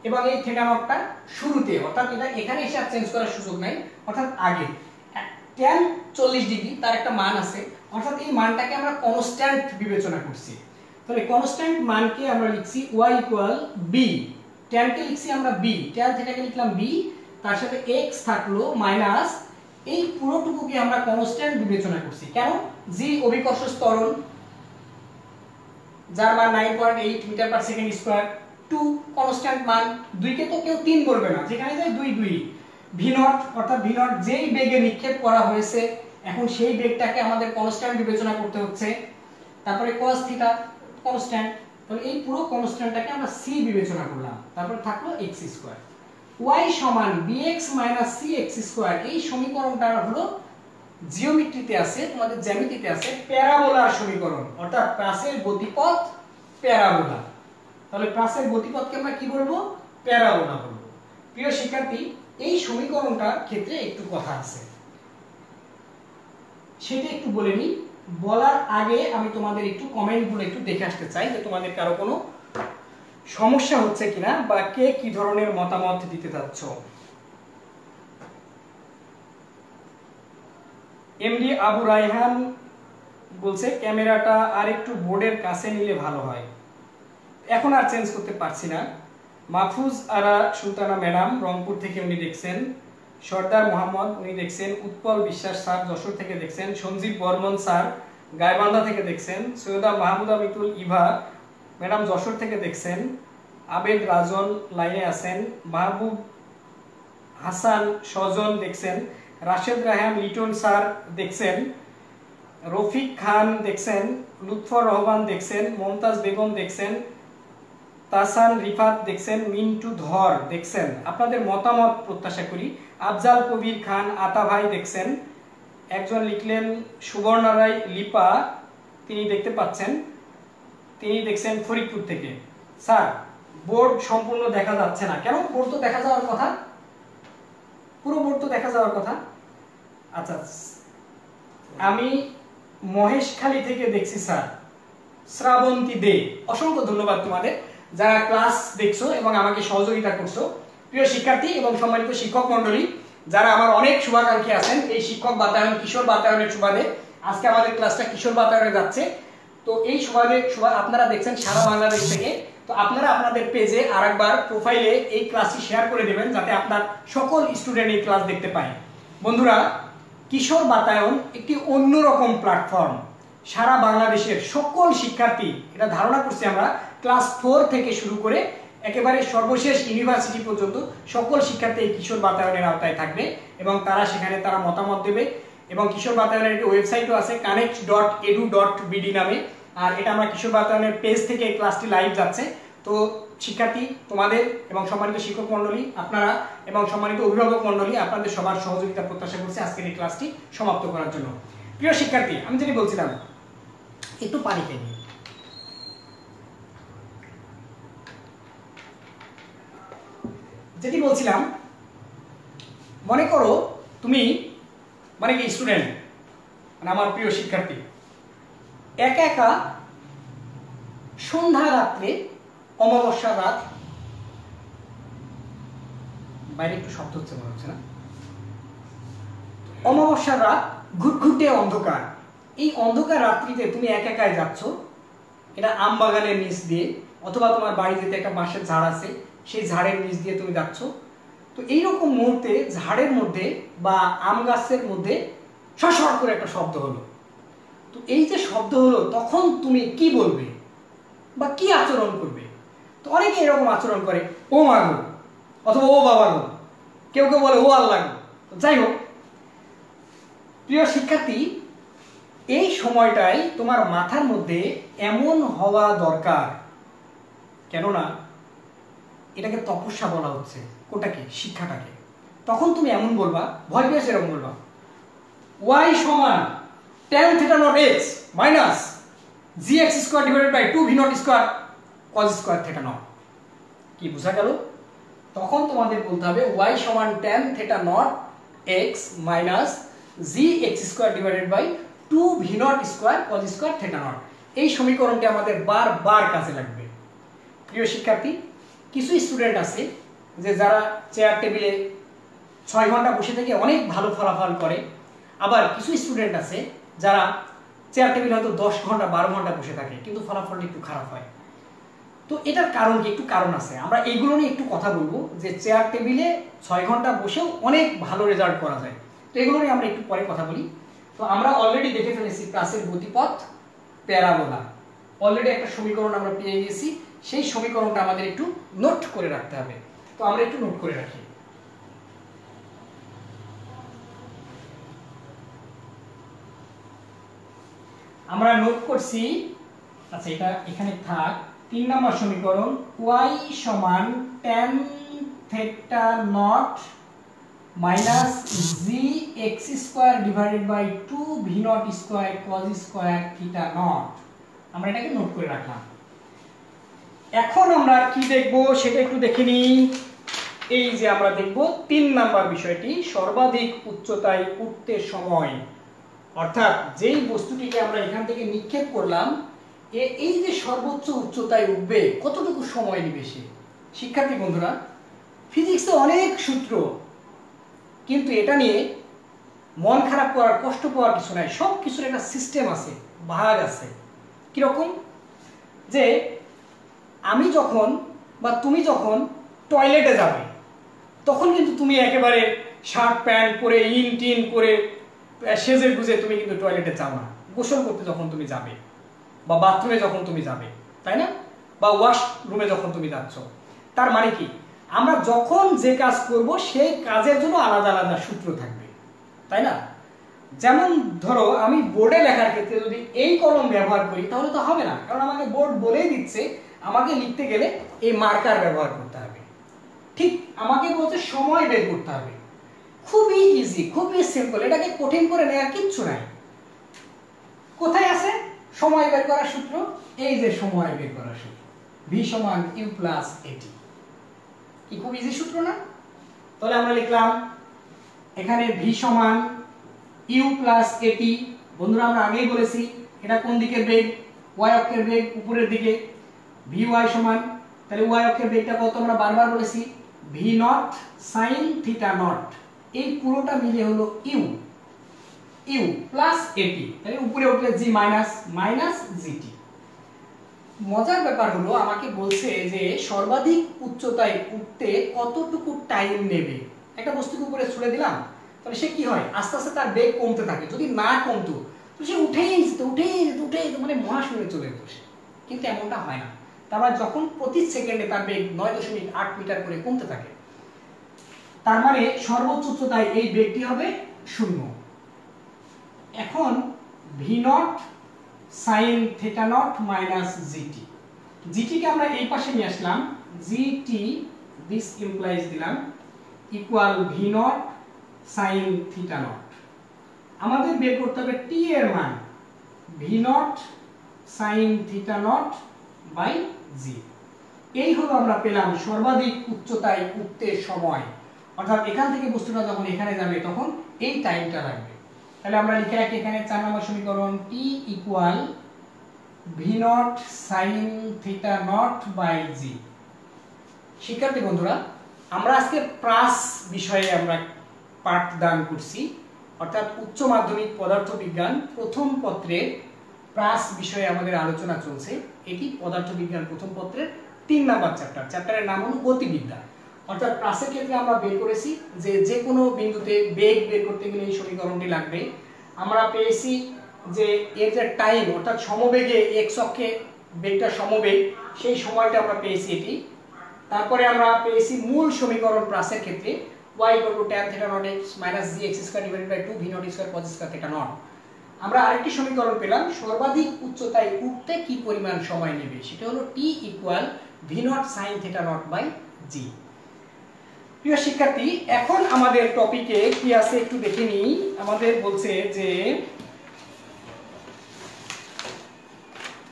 এবং এই θ নটটা শুরুতে, অর্থাৎ এটা এখানে এসে আর চেঞ্জ করার সুযোগ নাই, অর্থাৎ আগে tan 40 ডিগ্রি তার একটা মান আছে, অর্থাৎ এই মানটাকে আমরা কনস্ট্যান্ট বিবেচনা করছি। তাহলে কনস্ট্যান্ট মানকে আমরা লিখছি y ইকুয়াল b, tan কে লিখছি আমরা b, tan θ কে লিখলাম b, তার সাথে x থাকলো মাইনাস এই পুরোটুকুকে আমরা কনস্ট্যান্ট বিবেচনা করছি। কেন? g অভিকর্ষ ত্বরণ যার মান 9.8 metre per second square, 2 constant মান, 2 কে তো কেউ 3 বলবে না, যেখানে যায় 2 2, v নট অর্থাৎ v নট যেই বেগে নিক্ষেপ করা হয়েছে এখন সেই বেগটাকে আমাদের কনস্ট্যান্ট বিবেচনা করতে হচ্ছে। তারপরে cos θ কনস্ট্যান্ট, তাহলে এই পুরো কনস্ট্যান্টটাকে আমরা c বিবেচনা করলাম, তারপরে থাকলো x স্কয়ার। y সমান bx cx স্কয়ার, এই সমীকরণটা হলো জিওমেট্রিতে আছে, তোমাদের জ্যামিতিতে আছে প্যারাবোলার সমীকরণ, অর্থাৎ প্রাসের গতিপথ প্যারাবোলা। তাহলে প্রাসের গতিপথকে আমরা কি বলবো? প্যারাবোলা বলবো। প্রিয় শিক্ষার্থী, এই সমীকরণটার ক্ষেত্রে একটু কথা আছে, সেটা একটু বলে নিই। বলার আগে আমি তোমাদের একটু কমেন্টগুলো একটু দেখে আসতে চাই, যে তোমাদের কারো কোনো সমস্যা হচ্ছে কিনা বা কে কি ধরনের মতামত দিতে চাচ্ছ। এমডি আবু রায়হান বলছে ক্যামেরাটা আর একটু বোর্ডের কাছে নিলে ভালো হয়, এখন আর চেঞ্জ করতে পারছি না। মাহফুজ আরা সুলতানা ম্যাডাম রংপুর থেকে উনি দেখছেন, সর্দার মোহাম্মদ উনি দেখছেন, উৎপল বিশ্বাস স্যার যশোর থেকে দেখছেন, সঞ্জীব বর্মন স্যার গাইবান্ধা থেকে দেখছেন, সৈয়দা মাহমুদা মিতুল ইভা ম্যাডাম যশোর থেকে দেখছেন, আবেদ রাজন লাইনে আছেন, মাহবুব হাসান স্বজন দেখছেন, রাশেদ রায়হান লিটন স্যার দেখছেন, রফিক খান দেখছেন, লুৎফর রহমান দেখছেন, মমতাজ বেগম দেখছেন, তাসান রিফাত দেখছেন, মিন্টু ধর দেখছেন। আপনাদের মতামত প্রত্যাশা করি। আফজাল কবির খান আতা ভাই দেখছেন, একজন লিখলেন সুবর্ণা রায় লিপা, তিনি দেখতে পাচ্ছেন, তিনি দেখছেন ফরিদপুর থেকে। স্যার বোর্ড সম্পূর্ণ দেখা যাচ্ছে না কেন? বোর্ড তো দেখা যাওয়ার কথা, পুরো বোর্ড তো দেখা যাওয়ার কথা। আচ্ছা, আমি মহেশখালী থেকে দেখছি স্যার, শ্রাবন্তী দে, অসংখ্য ধন্যবাদ তোমাদের যারা ক্লাস দেখছো এবং আমাকে সহযোগিতা করছো। প্রিয় শিক্ষার্থী এবং সম্মানিত শিক্ষক মন্ডলী, যারা আমার অনেক শুভাকাঙ্ক্ষী আছেন এই শিক্ষক বাতায়ন কিশোর বাতায়নের সুবাদে, আজকে আমাদের ক্লাসটা কিশোর বাতায়নে যাচ্ছে। তো এই সুবাদে আপনারা দেখছেন সারা বাংলাদেশ থেকে। তো আপনারা আপনাদের পেজে আরেকবার প্রোফাইলে এই ক্লাসটি শেয়ার করে দেবেন যাতে আপনার সকল স্টুডেন্ট এই ক্লাস দেখতে পায়। বন্ধুরা, কিশোর বাতায়ন একটি অন্যরকম প্ল্যাটফর্ম, সারা বাংলাদেশের সকল শিক্ষার্থী, এটা ধারণা করছি আমরা ক্লাস 4 থেকে শুরু করে একেবারে সর্বশেষ ইউনিভার্সিটি পর্যন্ত সকল শিক্ষার্থী এই কিশোর বাতায়নের আওতায় থাকবে এবং তারা সেখানে তারা মতামত দেবে। এবং কিশোর বাতায়নের একটি ওয়েবসাইটও আছে connect.edu.bd নামে, আর এটা আমরা কিশোর বাতায়নের পেজ থেকে এই ক্লাসটি লাইভ যাচ্ছে। তো শিক্ষার্থী তোমাদের এবং সম্মানিত শিক্ষক মন্ডলী আপনারা এবং সম্মানিত অভিভাবক মন্ডলী আপনাদের সবার সহযোগিতা প্রত্যাশা করছি আজকের এই ক্লাসটি সমাপ্ত করার জন্য। প্রিয় শিক্ষার্থী, আমি যেটি বলছিলাম, একটু পানি খেয়ে নিই। যেটি বলছিলাম, মনে করো তুমি মানে কি স্টুডেন্ট, মানে আমার প্রিয় শিক্ষার্থী, একা একা সন্ধ্যা রাত্রে, অমাবস্যা রাত, বাইরে একটু শব্দ হচ্ছে মনে হচ্ছে না, অমাবস্যার রাত, ঘুটঘুটে অন্ধকার, এই অন্ধকার রাত্রিতে তুমি একা একাই যাচ্ছ, এটা আম বাগানের নিচ দিয়ে অথবা তোমার বাড়িতে একটা বাঁশের ঝাড় আছে সেই ঝাড়ের নিচ দিয়ে তুমি যাচ্ছ। তো এইরকম মুহূর্তে ঝাড়ের মধ্যে বা আম গাছের মধ্যে সশর করে একটা শব্দ হলো। তো এই যে শব্দ হলো তখন তুমি কি বলবে বা কি আচরণ করবে? তো অনেকে এরকম আচরণ করে, ও মা গো, অথবা ও বাবা গো, কেউ কেউ বলে ও আল্লাহ গো। যাই হোক প্রিয় শিক্ষার্থী, এই সময়টাই তোমার মাথার মধ্যে এমন হওয়া দরকার, কেননা এটাকে তপস্যা বলা হচ্ছে, কোটাকে, শিক্ষাটাকে। তখন তুমি এমন বলবা, ভয় পেয়ে এরকম বলবা, y সমান tan θ not x minus gx square divided by 2 v naught square cos square θ naught. কি বোঝা গেল? তখন তোমাদের বলতে হবে y সমান tan θ not x minus gx square divided by 2 v naught square cos square θ not. এই সমীকরণটি আমাদের বারবার কাজে লাগবে। প্রিয় শিক্ষার্থী, কিছু স্টুডেন্ট আছে যে যারা চেয়ার টেবিলে 6 ঘন্টা বসে থেকে অনেক ভালো ফলাফল করে, আবার কিছু স্টুডেন্ট আছে যারা চেয়ার টেবিলে হয়তো 10 ঘন্টা 12 ঘন্টা বসে থাকে কিন্তু ফলাফলটা একটু খারাপ হয়। তো এটার কারণ কি? একটু কারণ আছে, আমরা এইগুলো নিয়ে একটু কথা বলবো যে চেয়ার টেবিলে 6 ঘন্টা বসেও অনেক ভালো রেজাল্ট করা যায়। তো এগুলো নিয়ে আমরা একটু পরে কথা বলি। তো আমরা অলরেডি দেখে ফেলেছি ক্লাসের গতিপথ প্যারাবোলা, অলরেডি একটা সমীকরণ আমরা পেয়ে গেছি, সেই সমীকরণটা আমাদের একটু নোট করে রাখতে হবে। তো আমরা একটু নোট করে রাখি। আমরা নোট করছি, আচ্ছা এটা এখানে থাক। 3 নম্বর সমীকরণ y সমান tan θ naught minus gx square divided by 2 v naught square cos square θ naught. আমরা এটাকে নোট করে রাখলাম। এখন আমরা কি দেখব সেটা একটু দেখে নিই। এই যে আমরা দেখব 3 নাম্বার বিষয়টি, সর্বাধিক উচ্চতায় উঠতে সময়, অর্থাৎ যেই বস্তুটিকে আমরা এখান থেকে নিক্ষেপ করলাম এই যে সর্বোচ্চ উচ্চতায় উঠবে কতটুকু সময় নেবে সে? শিক্ষার্থী বন্ধুরা, ফিজিক্সে অনেক সূত্র, কিন্তু এটা নিয়ে মন খারাপ করার, কষ্ট পাওয়ার কিছু নাই। সব কিছুর একটা সিস্টেম আছে, ভাগ আছে। কিরকম? যে আমি যখন বা তুমি যখন টয়লেটে যাবে, তখন কিন্তু তুমি একেবারে শার্ট প্যান্ট পরে ইন টিন করে সেজে গুজে তুমি কিন্তু টয়লেটে যাও না। গোসল করতে যখন তুমি যাবে বা বাথরুমে যখন তুমি যাবে, তাই না? বা ওয়াশ রুমে যখন তুমি যাচ্ছ, তার মানে কি আমরা যখন যে কাজ করব সেই কাজের জন্য আলাদা আলাদা সূত্র থাকবে, তাই না? যেমন ধরো আমি বোর্ডে লেখার ক্ষেত্রে যদি এই কলম ব্যবহার করি তাহলে তো হবে না, কারণ আমাকে বোর্ড বলেই দিচ্ছে আমাকে লিখতে গেলে এই মার্কার ব্যবহার করতে হবে। ঠিক আমাকে বলছে সময় বের করতে হবে। খুবই ইজি, খুবই সিম্পল, এটাকে কঠিন করে নেওয়ার কিচ্ছু নাই। কোথায় আছে সময় বের করার সূত্র? এই যে সময় বের করার সূত্র, v সমান u প্লাস এটি। কি খুব ইজি সূত্র না? তাহলে আমরা লিখলাম এখানে v সমান u প্লাস এটি। বন্ধুরা আমরা আগেই বলেছি এটা কোন দিকের বেগ? y অক্ষের বেগ উপরের দিকে। vy সমান, তাহলে y অক্ষের বেগটা কত আমরা বারবার বলেছি, v naught sin theta not. এই পুরোটা মিলে হলো u প্লাস এটি, তাহলে উপরে উঠলে g মাইনাস gt। মজার ব্যাপার হলো আমাকে বলছে যে সর্বাধিক উচ্চতায় উঠতে কতটুকু টাইম নেবে। একটা বস্তুকে উপরে ছুড়ে দিলাম, তাহলে সে কি হয়? আস্তে আস্তে তার বেগ কমতে থাকে। যদি না কমতো তো সে উঠেই যেত, মানে মহাশূন্যে চলে যেত সে। কিন্তু এমনটা হয় না। তারপর যখন প্রতি সেকেন্ডে তার বেগ 9.8 মিটার করে কমতে থাকে, তার মানে সর্বোচ্চ উচ্চতায় এই বেগটি হবে 0। এখন v naught sin theta naught minus gt, gt কে আমরা এই পাশে নিয়ে আসলাম, gt this implies দিলাম equal v naught sin theta naught. আমাদের বের করতে হবে t এর মান, v naught sin theta naught by g। এই হলো আমরা পেলাম সর্বাধিক উচ্চতায় উঠতে সময়, অর্থাৎ এখান থেকে বস্তুটা যখন এখানে যাবে তখন এই টাইমটা লাগবে। তাহলে আমরা লিখে রাখি এখানে 4 নম্বর সমীকরণ, t equal v naught sin theta naught by g। শিক্ষার্থী বন্ধুরা, আমরা আজকে প্রাস বিষয়ে আমরা পাঠদান করছি, অর্থাৎ উচ্চ মাধ্যমিক পদার্থবিজ্ঞান প্রথম পত্রের প্রাস বিষয়ে আমাদের আলোচনা চলছে। এটি পদার্থবিজ্ঞান প্রথম পত্রের 3 নম্বর চ্যাপ্টারের নাম হলো গতিবিদ্যা। অর্থাৎ প্রাসের ক্ষেত্রে আমরা বের করেছি যে কোনো বিন্দুতে বেগ বের করতে গেলে এই সমীকরণটি লাগবে। আমরা পেয়েছি যে এর যে টাইম, অর্থাৎ সমবেগে x অক্ষে বেগটা সমবেগ, সেই সময়টা আমরা পেয়েছি এটি। তারপরে আমরা পেয়েছি মূল সমীকরণ প্রাসের ক্ষেত্রে y tan theta naught x - gx square divided by 2 v naught square cos square theta naught. আমরা আরেকটি সমীকরণ পেলাম সর্বাধিক উচ্চতায় উঠতে কি পরিমাণ সময় নেবে, সেটা হলো t equal v naught sin theta naught by g। প্রিয় শিক্ষার্থী, এখন আমাদের টপিকে কি আছে একটু দেখে নিই। আমাদের বলছে যে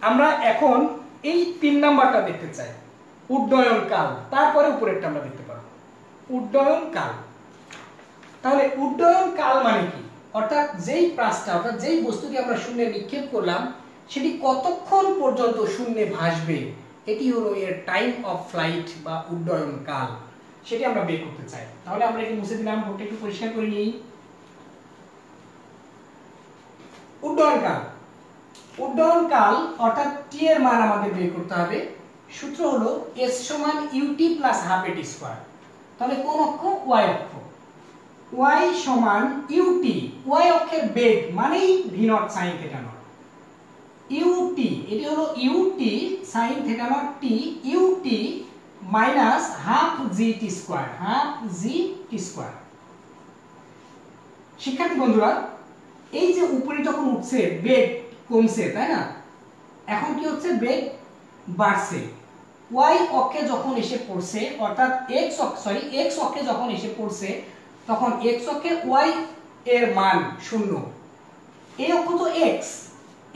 আমরা এখন এই 3 নাম্বারটা দেখতে চাই, উড্ডয়ন কাল। তারপরে উপরেরটা আমরা দেখতে পারবো, উড্ডয়ন কাল। তাহলে উড্ডয়ন কাল মানে কি? অর্থাৎ যেই প্রাসটা, অর্থাৎ যেই বস্তুকে আমরা শূন্যে নিক্ষেপ করলাম সেটি কতক্ষণ পর্যন্ত শূন্যে ভাসবে, এটি হলো এর টাইম অফ ফ্লাইট বা উড্ডয়ন কাল, সেটি আমরা বের করতে চাই। তাহলে আমরা এটি মুছে দিলাম, বোর্ডটা একটু পরিষ্কার করে নিই। উড্ডয়ন কাল, উড্ডয়ন কাল অর্থাৎ t এর মান আমাদের বের করতে হবে। সূত্র হলো s সমান ut প্লাস হাফ এটি স্কয়ার। তাহলে কোন অক্ষ? y অক্ষ। y সমান ut, y অক্ষের বেগ মানেই v naught sin theta not. ut এটি হলো ut sin theta not t, ut minus half gt square, half gt square. শিক্ষার্থী বন্ধুরা, এই যে উপরে যখন উঠছে বেগ কমছে, তাই না? এখন কি হচ্ছে? বেগ বাড়ছে। y অক্ষে যখন এসে পড়ছে, অর্থাৎ x অক্ষে যখন এসে পড়ছে, তখন x অক্ষে y এর মান 0। এই অক্ষ তো x,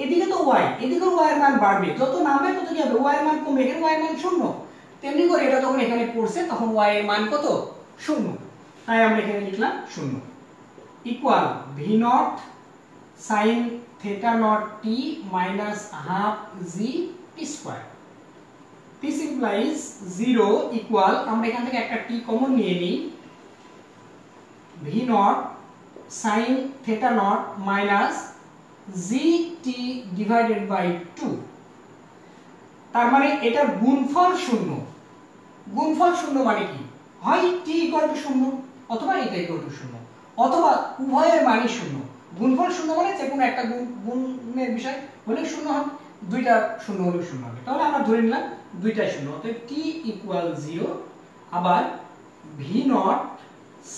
এদিকে তো y, এদিকেও y এর মান বাড়বে। যত নামবে তত কি হবে? y এর মান কমবে, এখানে y এর মান 0। তেমনি করে এটা যখন এখানে পড়ছে তখন y এর মান কত? 0। তাই আমরা এখানে লিখলাম 0 equal v naught sine theta not T minus half G T square. This implies 0 equal, আমরা এখান থেকে একটা টি কমন নিয়ে নিই, V not sine theta naught minus G T divided by 2। তার মানে এটার গুণফল শূন্য। গুণফল শূন্য মানে কি? হয় টি ইকুয়াল টু শূন্য অথবা এটা ইকুয়াল টু শূন্য, অথবা উভয়ের মানই শূন্য। গুণফল শূন্য মানে যে কোনো একটা গুণের বিষয় হলে শূন্য হবে, দুইটা শূন্য হলে শূন্য হবে। তাহলে আমরা ধরে নিলাম দুইটাই শূন্য, অতএব টি ইকুয়াল 0। আবার v not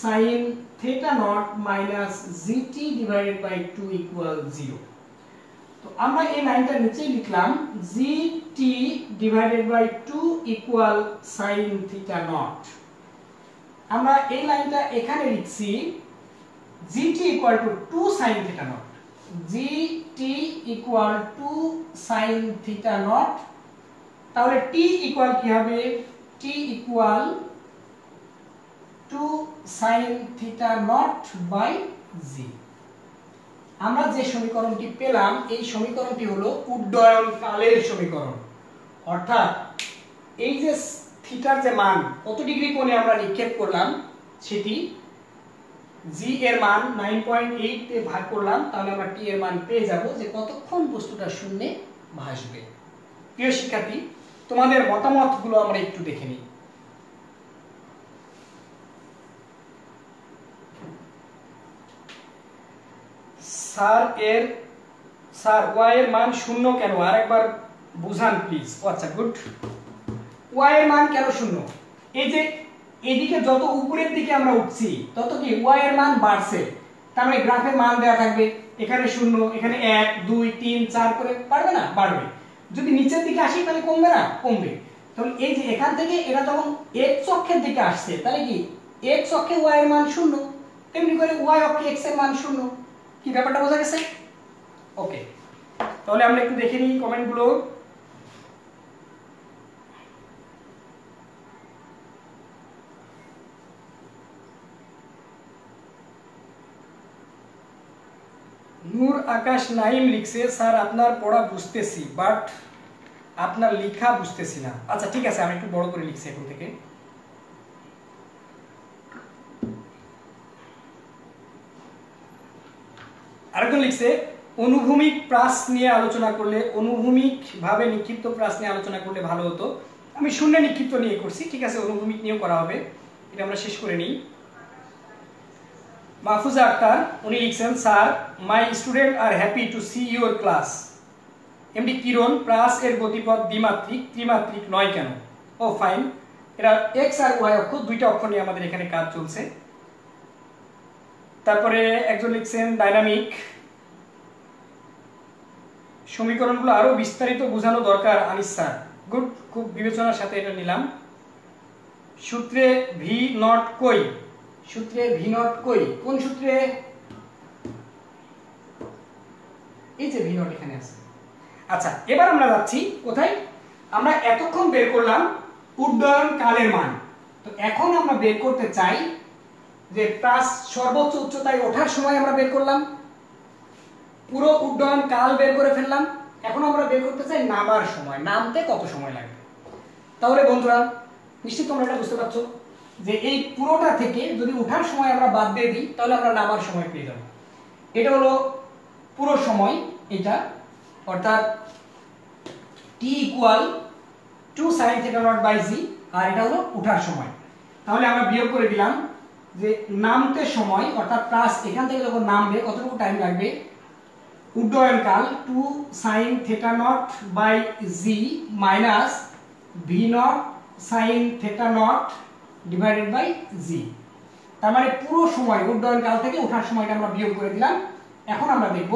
sine theta naught minus gt divided by 2 equal 0। তো আমরা এই লাইনটা নিচেই লিখলাম gt divided by 2 equal sine theta naught. আমরা এই লাইনটা এখানে লিখছি gt equal to 2 sine theta naught, gt equal to sine theta not. তাহলে টি ইকুয়াল কি হবে? T equal 2 sine theta naught by g. আমরা যে সমীকরণটি পেলাম এই সমীকরণটি হলো উড্ডয়ন কালের সমীকরণ, অর্থাৎ এই যে থিটার যে মান কত ডিগ্রি কোণে আমরা নিক্ষেপ করলাম সেটি জি এর মান 9.8 তে ভাগ করলাম, তাহলে আমরা টি এর মান পেয়ে যাব যে কতক্ষণ বস্তুটা শূন্যে ভাসবে। প্রিয় শিক্ষার্থী, তোমাদের মতামতগুলো আমরা একটু দেখে নিই। স্যার ওয়াই এর মান শূন্য কেন? আরেকবার বুঝান প্লিজ। আচ্ছা, গুড। ওয়াই এর মান কেন শূন্য? এই যে এদিকে যত উপরের দিকে আমরা উঠছি তত কি ওয়াই এর মান বাড়ছে, তার মানে গ্রাফের মান দেওয়া থাকবে, এখানে শূন্য, এখানে 1 2 3 4 করে বাড়বে না? বাড়বে। যদি নিচের দিকে আসি তাহলে কমবে না? কমবে। তাহলে এই যে এখান থেকে এটা যখন x অক্ষের দিকে আসছে তাহলে কি x অক্ষে y এর মান শূন্য, তেমনি করে y অক্ষে x এর মান শূন্য। কি ব্যাপারটা বোঝা গেছে? ওকে, তাহলে আমরা একটু দেখে নিই কমেন্টগুলো। নূর আকাশ নাইম লিখছে, স্যার আপনার পড়া বুঝতেছি বাট আপনার লেখা বুঝতেছি না। আচ্ছা ঠিক আছে, আমি একটু বড় করে লিখছি এখন থেকে। আরেকজন লিখছে অনুভূমিক প্রাস নিয়ে আলোচনা করলে, অনুভূমিক ভাবে নিক্ষিপ্ত প্রাস নিয়ে আলোচনা করলে ভালো হতো। আমি শূন্য নিক্ষিপ্ত নিয়ে করছি, ঠিক আছে, অনুভূমিক নিয়েও করা হবে, এটা আমরা শেষ করে নিই। মাহফুজা আক্তার উনি লিখছেন, sir my student are happy to see your class. MD Kiran, প্রাস এর গতিপথ দ্বিমাত্রিক ত্রিমাত্রিক নয় কেন? ও ফাইন, এরা এক্স আর ওয়াই অক্ষ, দুইটা অক্ষ নিয়ে আমাদের এখানে কাজ চলছে। তারপরে একজন লিখছেন ডাইনামিক, সমীকরণগুলো আরো বিস্তারিত বোঝানো দরকার আনিস স্যার। গুড, খুব বিবেচনার সাথে এটা নিলাম। সূত্রে ভি নট কই? সূত্রে ভি নট কই? কোন সূত্রে? এই যে ভি নট এখানে আছে। আচ্ছা, এবার আমরা যাচ্ছি কোথায়? আমরা এতক্ষণ বের করলাম উড্ডয়ন কালের মান, তো এখন আমরা বের করতে চাই যে প্রাস সর্বোচ্চ উচ্চতায় ওঠার সময় আমরা বের করলাম, পুরো উড্ডয়ন কাল বের করে ফেললাম। এখন আমরা বের করতে চাই নামার সময়, নামতে কত সময় লাগবে। তাহলে বন্ধুরা নিশ্চিত তোমরা এটা বুঝতে পারছো যে এই পুরোটা থেকে যদি ওঠার সময় আমরা বাদ দিয়ে দিই তাহলে আমরা নামার সময় পেয়ে যাব। এটা হলো পুরো সময়, এটা অর্থাৎ t ইকুয়াল 2 sin θ নট বাই জি, আর এটা হলো ওঠার সময়। তাহলে আমরা বিয়োগ করে দিলাম যে নামতে সময় অর্থাৎ প্লাস এখান থেকে যখন নামবে কতটুকু টাইম লাগবে, উড্ডয়ন কাল 2 sin θ naught by g minus v naught sin θ naught divided by g. তার মানে পুরো সময় উড্ডয়ন কাল থেকে ওঠার সময়টা আমরা বিয়োগ করে দিলাম। এখন আমরা দেখব,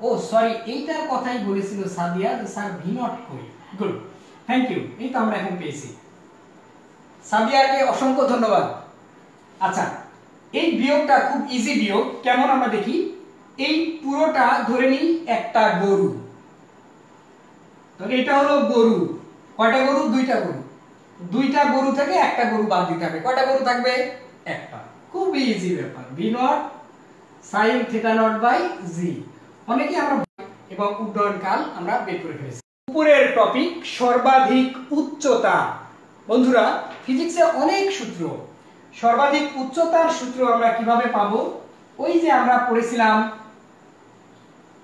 ও সরি এইটার কথাই বলেছিল সাদিয়া যে স্যার ভি নট কই। গুড, থ্যাংক ইউ, এই তো আমরা এখন পেয়েছি। সাদিয়াকে অসংখ্য ধন্যবাদ। আচ্ছা, এই বিয়োগটা খুব ইজি বিয়োগ, কেমন আমরা দেখি। এই পুরোটা ধরে নিই একটা গরু, তাহলে এটা হলো গরু। কয়টা গরু? দুইটা গরু। দুইটা গরু থেকে একটা গরু বাদ দিতে হবে। কয়টা গরু থাকবে? একটা। খুব ইজি ব্যাপার। V not sine theta naught by g অনেকে আমরা এবং উড্ডয়নকাল আমরা বের করে ফেলেছি। উপরের টপিক সর্বাধিক উচ্চতা। বন্ধুরা, ফিজিক্সে অনেক সূত্র, সর্বাধিক উচ্চতার সূত্র আমরা কিভাবে পাবো? ওই যে আমরা পড়েছিলাম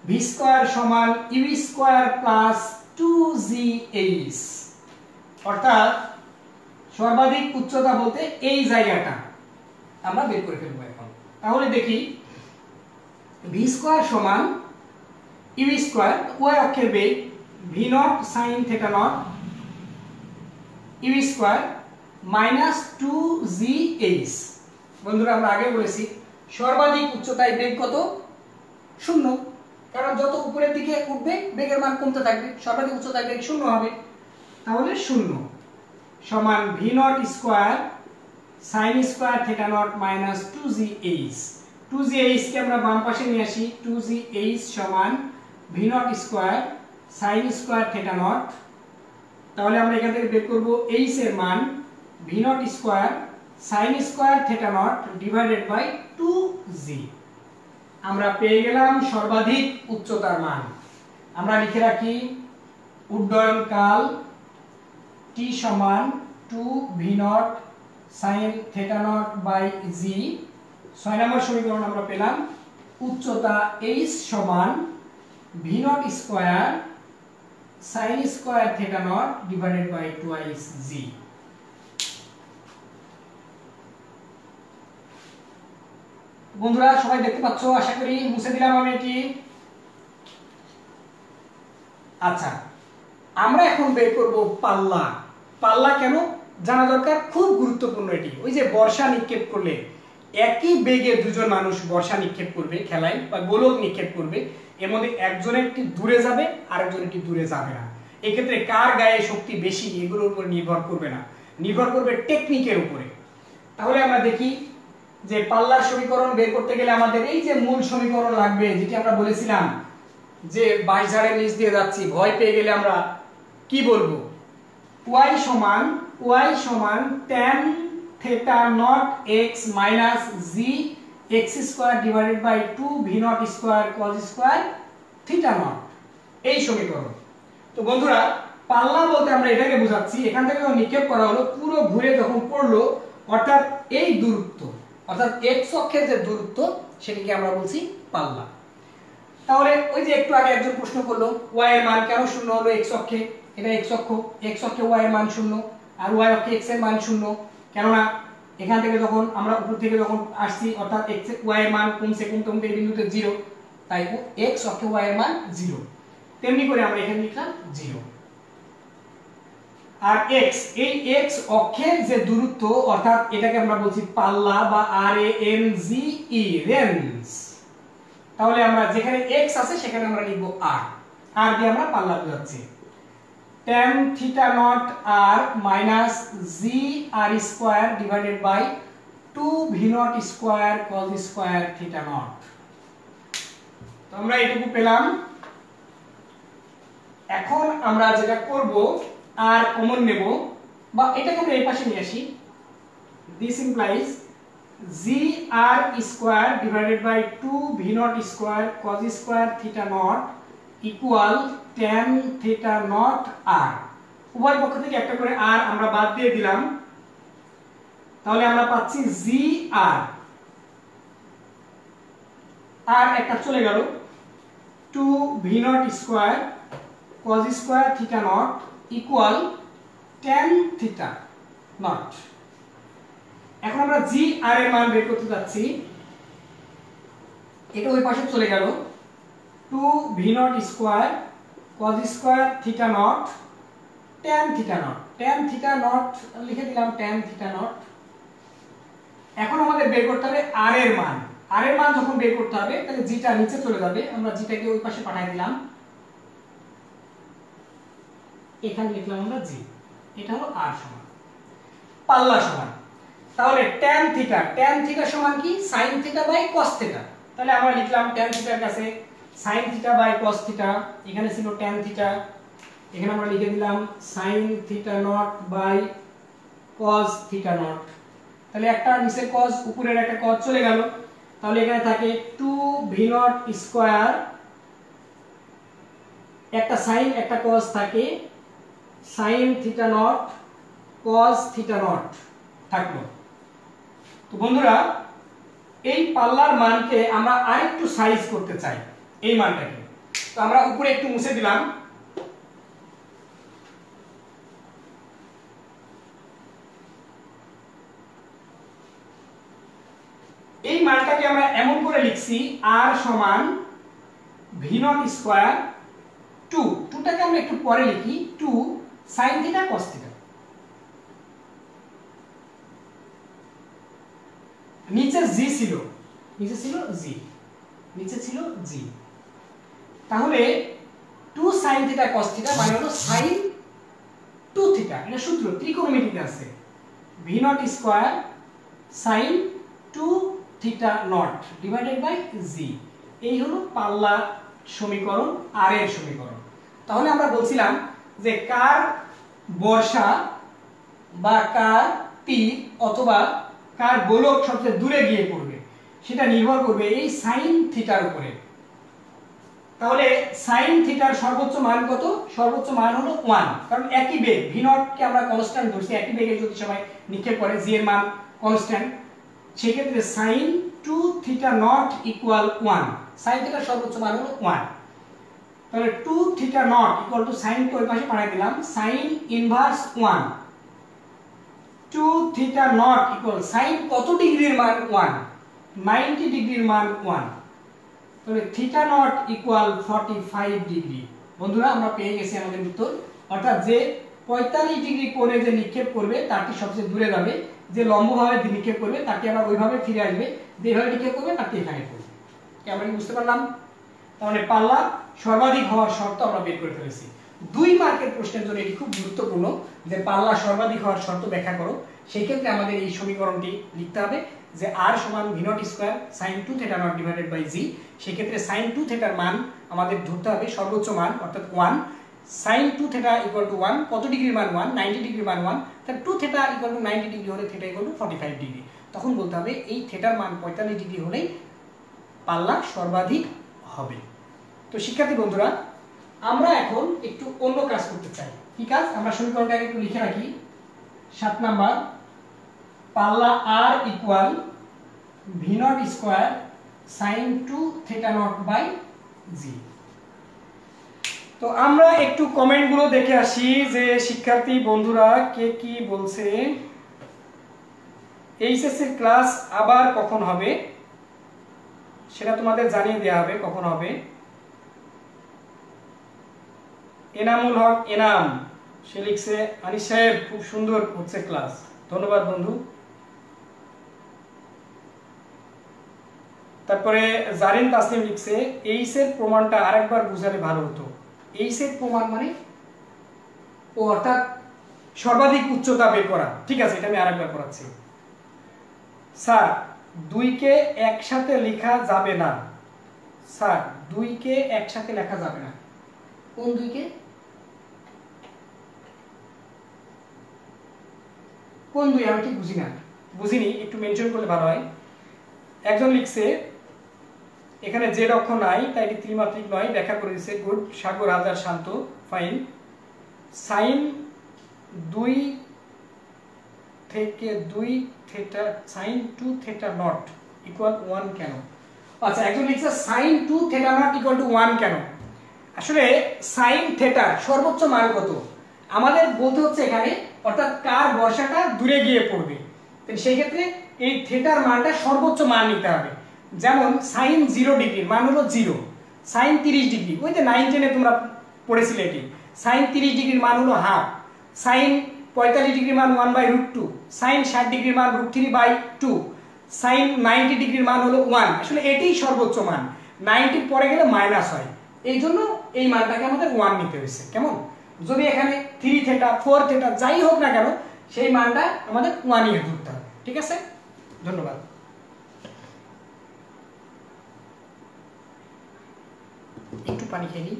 ভি স্কয়ার সমান ইউ স্কয়ার প্লাস 2gh, অর্থাৎ সর্বাধিক উচ্চতা বলতে এই জায়গাটা আমরা বের করে ফেলবো এখন। তাহলে দেখি ভি স্কয়ার সমান ইউ স্কয়ার, ওয়াই অক্ষের বেগ v not sine theta naught u square minus 2gh। বন্ধুরা, আমরা আগে বলেছি সর্বাধিক উচ্চতায় বেগ কত? 0, কারণ যত উপরের দিকে উঠবে বেগের মান কমতে থাকবে, সর্বাধিক উচ্চতায় বেগ 0 হবে। তাহলে 0 সমান V naught square sine square theta naught minus 2gh। 2gh কে আমরা বাম পাশে নিয়ে আসি, 2gh সমান V naught square sine square theta not. তাহলে আমরা এখান থেকে বের করব h এর মান V naught square sine square theta naught divided by 2g। আমরা পেয়ে গেলাম সর্বাধিক উচ্চতার মান। আমরা লিখে রাখি উড্ডয়নকাল t সমান 2 V not sine theta naught by g। 6 নম্বর সমীকরণ আমরা পেলাম উচ্চতা h সমান V naught square sine square theta naught divided by 2g। বন্ধুরা, সবাই দেখতে পাচ্ছ আশা করি, মুছে দিলাম আমি এটি। আচ্ছা, আমরা এখন বের করব পাল্লা। পাল্লা কেন জানা দরকার? খুব গুরুত্বপূর্ণ এটি। ওই যে বর্ষা নিক্ষেপ করলে একই বেগে দুজন মানুষ বর্ষা নিক্ষেপ করবে খেলায় বা গোলক নিক্ষেপ করবে, এর মধ্যে একজন একটি দূরে যাবে আরেকজন একটি দূরে যাবে না। এক্ষেত্রে কার গায়ে শক্তি বেশি এগুলোর উপর নির্ভর করবে না, নির্ভর করবে টেকনিকের উপরে। তাহলে আমরা দেখি যে পাল্লার সমীকরণ বের করতে গেলে আমাদের এই যে মূল সমীকরণ লাগবে, যেটি আমরা বলেছিলাম যে বাঁশঝাড়ের নিচ দিয়ে যাচ্ছি, ভয় পেয়ে গেলে আমরা কি বলবো? y সমান tan theta not x minus g x square divided by 2 v not square cos square theta not, এই সমীকরণ। তো বন্ধুরা, পাল্লা বলতে আমরা এটাকে বোঝাচ্ছি, এখান থেকে নিক্ষেপ করা হলো, পুরো ঘুরে যখন পড়লো, অর্থাৎ এই দূরত্ব, অর্থাৎ x অক্ষের যে দূরত্ব সেটাকে আমরা বলছি পাল্লা। তাহলে ওই যে একটু আগে একজন প্রশ্ন করলো y এর মান কেন 0 হলো x অক্ষে? এটা x অক্ষে y এর মান 0 আর y অক্ষে x এর মান 0, কেননা এখান থেকে যখন আমরা উপর থেকে যখন আসছি, অর্থাৎ y এর মান কমছে কমতে এই বিন্দুতে 0, তাই x অক্ষে y এর মান 0। তেমনি করে আমরা এখানে লিখলাম 0। আর x, এই x অক্ষের যে দূরত্ব, অর্থাৎ এটাকে আমরা বলছি পাল্লা বা RANGE, রেঞ্জ। তাহলে আমরা যেখানে x আছে সেখানে আমরা লিখব r দিয়ে আমরা পাল্লা বোঝাচ্ছি। tan theta not r minus g r square divided by 2 v not square cos square theta not। তো আমরা এটুকু পেলাম। এখন আমরা যেটা করব, r কমন নেব বা এটাকে আমরা এই পাশে নিয়ে আসি। this implies g r square divided by 2 v not square cos square theta not equal tan theta not r। উভয় পক্ষ থেকে একটা করে r আমরা বাদ দিয়ে দিলাম, তাহলে আমরা পাচ্ছি g r একটা চলে গেল, 2 v not square cos square theta not equal tan theta not। এখন আমরা g r এর মান বের করতে যাচ্ছি, এটা ওই পাশে চলে গেল, 2 v not square cos square theta not tan theta not, tan theta not লিখে দিলাম tan theta not। এখন আমাদের বের করতে হবে r এর মান। r এর মান যখন বের করতে হবে তাহলে g টা নিচে চলে যাবে, আমরা g টাকে ওই পাশে পাঠিয়ে দিলাম, এখানে লিখলাম আমরা g। এটা হলো r সমান পাল্লা সমান। তাহলে tan থিটা সমান কি? sin থিটা বাই cos থিটা। তাহলে আমরা লিখলাম tan থিটার কাছে sin থিটা বাই cos থিটা, এখানে ছিল tan থিটা, এখানে আমরা লিখে দিলাম sin theta naught by cos theta not. তাহলে একটা নিচে cos, উপরের একটা cos চলে গেল, তাহলে এখানে থাকে 2 v নট স্কয়ার একটা সাইন একটা কস থাকে, sign theta not cos theta not থাকলো। তো বন্ধুরা এই পাল্লার মানকে আমরা আরেকটু সাইজ করতে চাই, এই মানটাকে। তো আমরা উপরে একটু মুছে দিলাম। এই মানটাকে আমরা এমন করে লিখছি r সমান v নট স্কয়ার 2, 2টাকে আমরা একটু পরে লিখি 2 sin থিটা cos থিটা। নিচে g ছিল, নিচে ছিল g, নিচে ছিল g, তাহলে 2 sin থিটা cos থিটা মানে হলো sin 2 থিটা। এটা সূত্র ত্রিকোণমিতিতে আছে, v naught square sin 2 theta naught divided by g। এই হলো পাল্লা সমীকরণ r এর সমীকরণ। তাহলে আমরা বলছিলাম যে কার বর্ষা বা কার তীর অথবা কার গোলক সবচেয়ে দূরে গিয়ে পড়বে সেটা নির্ভর করবে এই sin থিটার উপরে। তাহলে sin থিটার সর্বোচ্চ মান কত? সর্বোচ্চ মান হলো 1, কারণ একই বেগ v নট কে আমরা কনস্ট্যান্ট ধরছি, একই বেগে যদি সবাই নিক্ষেপ করে g এর মান কনস্ট্যান্ট, সেই ক্ষেত্রে sin 2 theta naught equal 1, sin থিটার সর্বোচ্চ মান হলো 1। তাহলে 2 theta naught equal two sin কে ওই পাশে পাঠিয়ে দিলাম, sin inverse 1, 2 theta naught equal sin কত ডিগ্রির মান 1, 90 ডিগ্রির মান 1, তাহলে থিটা নট ইকুয়াল 45 ডিগ্রি। বন্ধুরা আমরা পেয়ে গেছি আমাদের উত্তর, অর্থাৎ যে 45 ডিগ্রি কোণে যে নিক্ষেপ করবে তারটি সবচেয়ে দূরে যাবে, যে লম্বভাবে নিক্ষেপ করবে তারটি আবার ওইভাবে ফিরে আসবে, যেভাবে নিক্ষেপ করবে তারটি এখানে পড়বে। কি আমরা কি বুঝতে পারলাম? তাহলে পাল্লা সর্বাধিক হওয়ার শর্ত আমরা বের করে ফেলেছি। 2 মার্কের প্রশ্নের জন্য এটি খুব গুরুত্বপূর্ণ যে পাল্লা সর্বাধিক হওয়ার শর্ত ব্যাখ্যা করো। সেই ক্ষেত্রে আমাদের এই সমীকরণটি লিখতে হবে যে r সমান v naught square sin 2 theta naught divided by g। সেই ক্ষেত্রে sin 2 থিটার মান আমাদের ধরতে হবে সর্বোচ্চ মান অর্থাৎ 1, sin 2 থিটা ইকুয়াল টু 1, কত ডিগ্রির মান 1, 90 ডিগ্রির মান 1, তাহলে 2 থিটা ইকুয়াল টু 90 ডিগ্রি হলে থিটা ইকুয়াল টু 45 ডিগ্রি। তখন বলতে হবে এই থিটার মান 45 ডিগ্রি হলেই পাল্লা সর্বাধিক হবে। তো শিক্ষার্থী বন্ধুরা আমরা এখন একটু অন্য কাজ করতে চাই। কি কাজ? আমরা সমীকরণটাকে একটু লিখে রাখি। 7 নাম্বার, পাল্লা r equal v naught square sin 2 theta naught by g। তো আমরা একটু কমেন্ট গুলো দেখে আসি যে শিক্ষার্থী বন্ধুরা কে কি বলছে। এইচএসসি ক্লাস আবার কখন হবে সেটা তোমাদের জানিয়ে দেওয়া হবে কখন হবে। এনামুল হক এনাম সে লিখছে আনিস সাহেব খুব সুন্দর হচ্ছে ক্লাস, ধন্যবাদ বন্ধু। তারপরে জারিন তাসলিম লিখছে এইচ এর প্রমাণটা আরেকবার বুঝালে ভালো হতো। এইচ এর প্রমাণ মানে ও অর্থাৎ সর্বাধিক উচ্চতা বের করা। ঠিক আছে, এটা আমি আরেকবার করাচ্ছি। স্যার 2 কে একসাথে লেখা যাবে না। স্যার 2 কে একসাথে লেখা যাবে না। কোন 2 কে? কোন 2 আমি ঠিক বুঝিনি, একটু মেনশন করলে ভালো হয়। একজন লিখছে এখানে জেড অক্ষ নাই তাই এটি ত্রিমাত্রিক নয়, ব্যাখ্যা করে দিয়েছে। গুড। সাগর হাজার শান্ত, ফাইন। সাইন 2 থেকে 2 theta sine 2 theta naught equal 1 কেন? আচ্ছা, একজন লিখছে sine 2 theta naught equal to 1 কেন? আসলে সাইন থিটার সর্বোচ্চ মান কত আমাদের বলতে হচ্ছে এখানে, অর্থাৎ কার বর্ষাটা দূরে গিয়ে পড়বে। সেই ক্ষেত্রে এই থিটার মানটা সর্বোচ্চ মান নিতে হবে। যেমন সাইন 0 ডিগ্রির মান হলো 0, সাইন 30 ডিগ্রি ওই যে 9 10 এ তোমরা পড়েছিলে এটি, সাইন 30 ডিগ্রির মান হলো হাফ, সাইন 45 ডিগ্রির মান 1/√2, সাইন 60 ডিগ্রির মান √3/2, সাইন 90 ডিগ্রির মান হলো 1। আসলে এটাই সর্বোচ্চ মান, 90 পরে গেলে মাইনাস হয়, এই জন্য এই মানটাকে আমাদের 1 নিতে হয়েছে। কেমন? যদি এখানে 3 থিটা 4 থিটা যাই হোক না কেন সেই মানটা আমাদের 1 এ ধরতে হবে। ঠিক আছে, ধন্যবাদ। একটু পানি খেয়ে নিই।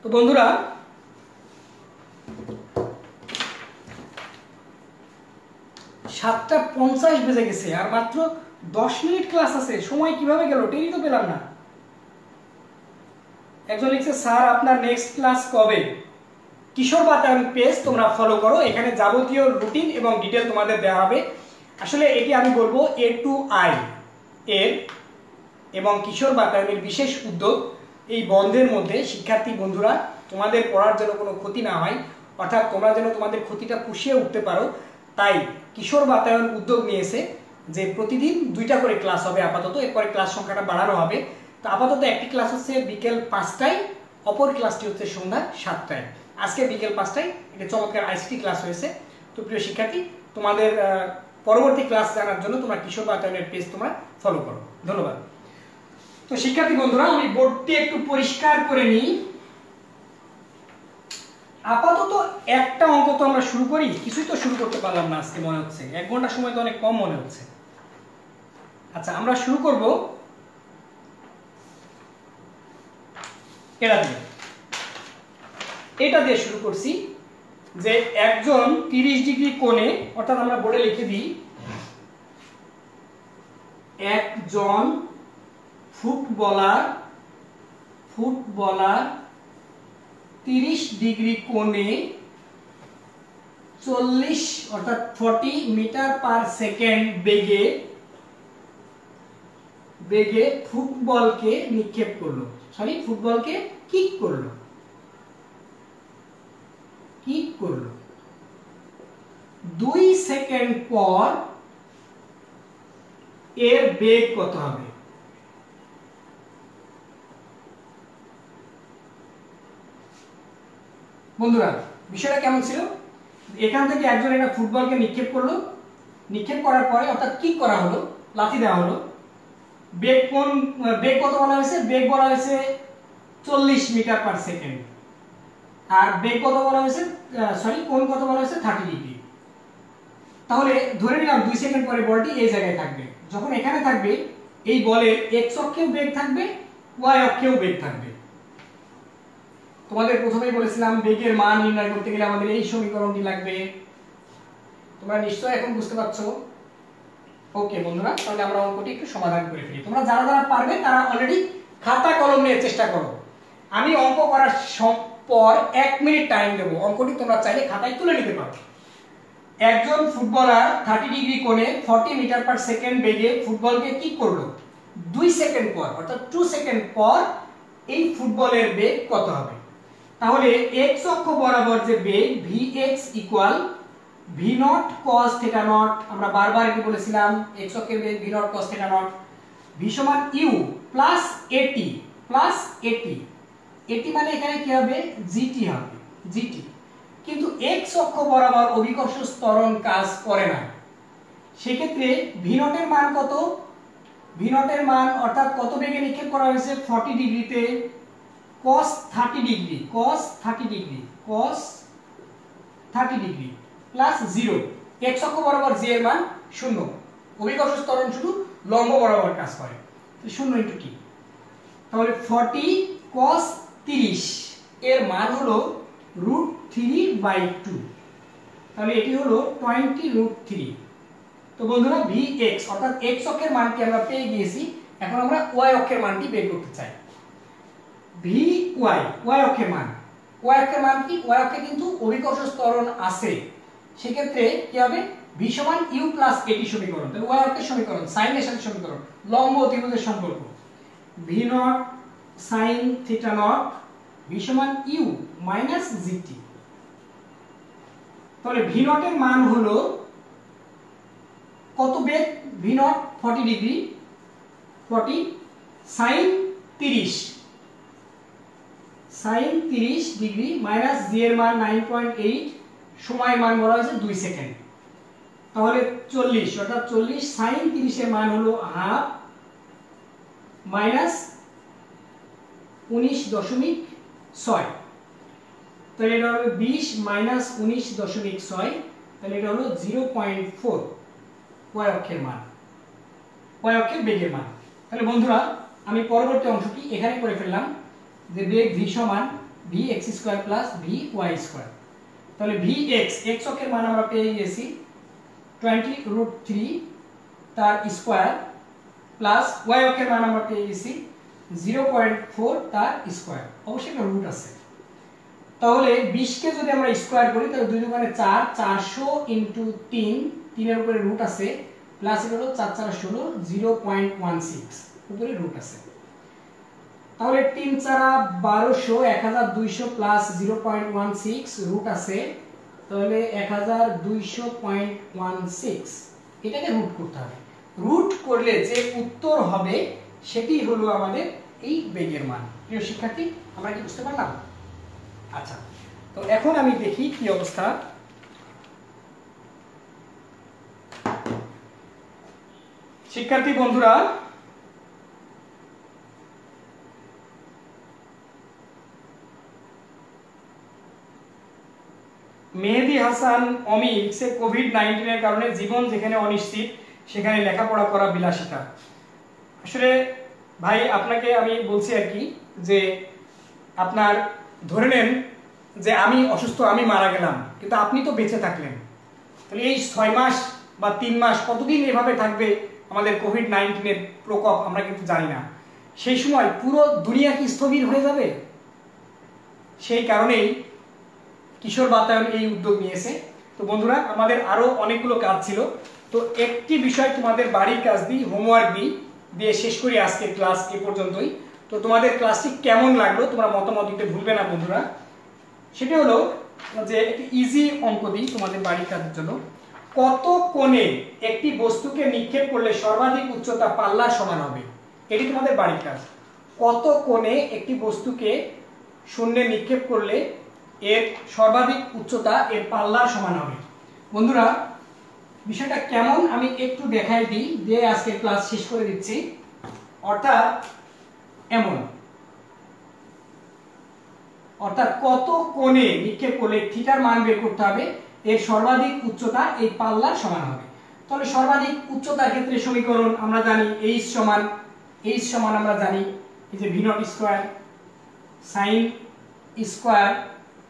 তো বন্ধুরা 7:50 বেজে গেছে আর মাত্র 10 মিনিট ক্লাস আছে, সময় কিভাবে গেল টেরই তো পেলাম না। একজন লিখছে স্যার আপনার নেক্সট ক্লাস কবে? কিশোর বাতায়ন পেজ তোমরা ফলো করো, এখানে যাবতীয় রুটিন এবং ডিটেল তোমাদের দেওয়া হবে। আসলে এটি আমি বলবো A2I এর এবং কিশোর বাতায়নের বিশেষ উদ্যোগ। এই বন্ধের মধ্যে শিক্ষার্থী বন্ধুরা তোমাদের পড়ার যেন কোনো ক্ষতি না হয়, অর্থাৎ তোমরা যেন তোমাদের ক্ষতিটা পুষিয়ে উঠতে পারো, তাই কিশোর বাতায়ন উদ্যোগ নিয়েছে যে প্রতিদিন 2টা করে ক্লাস হবে আপাতত, এরপরে ক্লাস সংখ্যাটা বাড়ানো হবে। তো আপাতত একটি ক্লাস হচ্ছে বিকেল 5টায়, অপর ক্লাসটি হচ্ছে সন্ধ্যা 7টায়। আজকে বিকেল 5টায় এটা চমৎকার আইসিটি ক্লাস হয়েছে। তো প্রিয় শিক্ষার্থী, তোমাদের পরবর্তী ক্লাস জানার জন্য তোমরা কিশোর বাতায়নের পেজ তোমরা ফলো করো। ধন্যবাদ। তো শিক্ষার্থী বন্ধুরা, আমি বোর্ডটি একটু পরিষ্কার করে নিই। আপাতত একটা অঙ্ক তো আমরা শুরু করি, কিছুই তো শুরু করতে পারলাম না আজকে, মনে হচ্ছে 1 ঘন্টা সময় তো অনেক কম মনে হচ্ছে। আচ্ছা, আমরা শুরু করব এটা দিয়ে শুরু করছি যে একজন 30 ডিগ্রি কোণে, অর্থাৎ আমরা বোর্ডে লিখে দিই একজন ফুটবলার 30 ডিগ্রি কোণে 40 অর্থাৎ 40 মিটার পার সেকেন্ড বেগে ফুটবলকে নিক্ষেপ করলো, ফুটবলকে কিক করলো। 2 সেকেন্ড পর এর বেগ কত হবে? বন্ধুরা, বিষয়টা কেমন ছিল? এখান থেকে একজন একটা ফুটবলকে নিক্ষেপ করলো, নিক্ষেপ করার পরে অর্থাৎ কিক করা হলো, লাথি দেওয়া হলো। বেগ কত বলা হয়েছে? বেগ বলা হয়েছে 40 মিটার পার সেকেন্ড। আর বেগ কত বলা হয়েছে, কোণ কত বলা হয়েছে? 30 ডিগ্রি। তাহলে ধরে নিলাম 2 সেকেন্ড পরে বলটি এই জায়গায় থাকবে। যখন এখানে থাকবে, এই বলের x অক্ষেও বেগ থাকবে, y অক্ষেও বেগ থাকবে। তোমাদের প্রথমেই বলেছিলাম বেগের মান নির্ণয় করতে গেলে আমাদের এই সমীকরণটি লাগবে। তোমরা নিশ্চয়ই এখন বুঝতে পারছো। ওকে বন্ধুরা, তাহলে আমরা অঙ্কটি একটু সমাধান করে ফেলি। তোমরা যারা যারা পারবে তারা অলরেডি খাতা কলম নিয়ে চেষ্টা করো। আমি অঙ্ক করার পর 1 মিনিট টাইম দেব, অঙ্কটি তোমরা চাইলে খাতায় তুলে নিতে পারো। একজন ফুটবলার 30 ডিগ্রি কোণে 40 মিটার পার সেকেন্ড বেগে ফুটবলকে কিক করলো। 2 সেকেন্ড পর অর্থাৎ 2 সেকেন্ড পর এই ফুটবলের বেগ কত হবে? তাহলে x অক্ষ বরাবর যে বেগ vx ইকুয়াল v0 cos θ0, আমরা বারবার এটি বলেছিলাম, x অক্ষের বেগ v0 cos θ0, v সমান u প্লাস at at মানে এখানে কি হবে? gt হবে, gt। কিন্তু x অক্ষ বরাবর অভিকর্ষ ত্বরণ কাজ করে না, সেক্ষেত্রে v0 এর মান কত? v0 এর মান অর্থাৎ কত বেগে নিক্ষেপ করা হয়েছে? 40 ডিগ্রিতে cos 30 ডিগ্রি প্লাস 0। x অক্ষ বরাবর g এর মান 0, অভিকর্ষ ত্বরণ শুধু লম্ব বরাবর কাজ করে, 0 * t। তাহলে 40 cos 30 এর মান হলো √3/2, তাহলে এটি হলো 20√3। তো বন্ধুরা, vx অর্থাৎ x অক্ষের মানটি আমরা পেয়ে গিয়েছি, এখন আমরা y অক্ষের মানটি বের করতে চাই। vy y অক্ষের মান কি? y অক্ষে কিন্তু অভিকর্ষ ত্বরণ আছে, সেক্ষেত্রে কি হবে? v সমান u প্লাস at সমীকরণ। তাহলে y অক্ষের সমীকরণ, sin এর সাথে সমীকরণ, লম্ব ত্রিভুজের সম্পর্ক, v0 sin θ0 v সমান u মাইনাস gt। তাহলে v0 এর মান হলো কত বেগ? v0 40 degree, 40 sin 30 degree minus g এর মান 9.8, সময় মান বলা হয়েছে 2 সেকেন্ড। তাহলে 40 অর্থাৎ 40 sin 30 এর মান হলো হাফ মাইনাস 19.6, তাহলে এটা হবে 20 মাইনাস 19.6, তাহলে এটা হলো 0.4 y অক্ষের মান, y অক্ষের বেগের মান। তাহলে বন্ধুরা, আমি পরবর্তী অংশটি এখানে করে ফেললাম যে বেগ v সমান vx² প্লাস vy²। তাহলে vx x অক্ষের মান আমরা পেয়ে গেছি 20√3 তার স্কয়ার প্লাস ওয়াই অক্ষের মান আমরা পেয়ে গেছি 0.4 তার স্কয়ার, অবশ্যই একটা রুট আছে। তাহলে 20 কে যদি আমরা স্কয়ার করি তাহলে 2 দুগুণে 4, 400 ইনটু 3, 3 এর উপরে রুট আছে, প্লাস এটা হলো 4 4 16, 0.16 উপরে রুট আছে। তাহলে 3 4 1200, 1200 প্লাস 0.16 রুট আছে, তাহলে 1200.16, এটাকে রুট করতে হবে। রুট করলে যে উত্তর হবে সেটি হলো আমাদের এই বেগের মান। প্রিয় শিক্ষার্থী, আমরা কি বুঝতে পারলাম? আচ্ছা, তো এখন আমি দেখি কি অবস্থা। শিক্ষার্থী বন্ধুরা, মেহেদী হাসান অমি লিখছে কোভিড-19 এর কারণে জীবন যেখানে অনিশ্চিত সেখানে লেখাপড়া করা বিলাসিতা। আসলে ভাই আপনাকে আমি বলছি আর কি, যে আপনার ধরে নেন যে আমি অসুস্থ, আমি মারা গেলাম, কিন্তু আপনি তো বেঁচে থাকলেন। তাহলে এই 6 মাস বা 3 মাস কতদিন এভাবে থাকবে আমাদের কোভিড-19 এর প্রকোপ আমরা কিন্তু জানি না। সেই সময় পুরো দুনিয়া কি স্থবির হয়ে যাবে? সেই কারণেই কিশোর বাতায়ন এই উদ্যোগ নিয়েছে। তো বন্ধুরা, আমাদের আরো অনেকগুলো কাজ ছিল, তো একটি বিষয় তোমাদের বাড়ির কাজ দিই, হোমওয়ার্ক দিয়ে শেষ করি আজকের ক্লাস এ পর্যন্তই। তো তোমাদের ক্লাসটি কেমন লাগলো তোমরা মতামত দিতে ভুলবে না বন্ধুরা। সেটা হলো যে একটি ইজি অঙ্ক দিই তোমাদের বাড়ির কাজের জন্য। কত কোণে একটি বস্তুকে নিক্ষেপ করলে সর্বাধিক উচ্চতা পাল্লার সমান হবে? এটি তোমাদের বাড়ির কাজ। কত কোণে একটি বস্তুকে শূন্যে নিক্ষেপ করলে এর সর্বাধিক উচ্চতা এর পাল্লার সমান হবে? বন্ধুরা, বিষয়টা কেমন আমি একটু দেখাই দিই, দিয়ে আজকে ক্লাস শেষ করে দিচ্ছি। অর্থাৎ এমন, অর্থাৎ কত কোণে নিক্ষেপ করলে থিটার মান বের করতে হবে, এর সর্বাধিক উচ্চতা এই পাল্লার সমান হবে। তাহলে সর্বাধিক উচ্চতার ক্ষেত্রে সমীকরণ আমরা জানি h সমান আমরা জানি এই যে v0 square sin square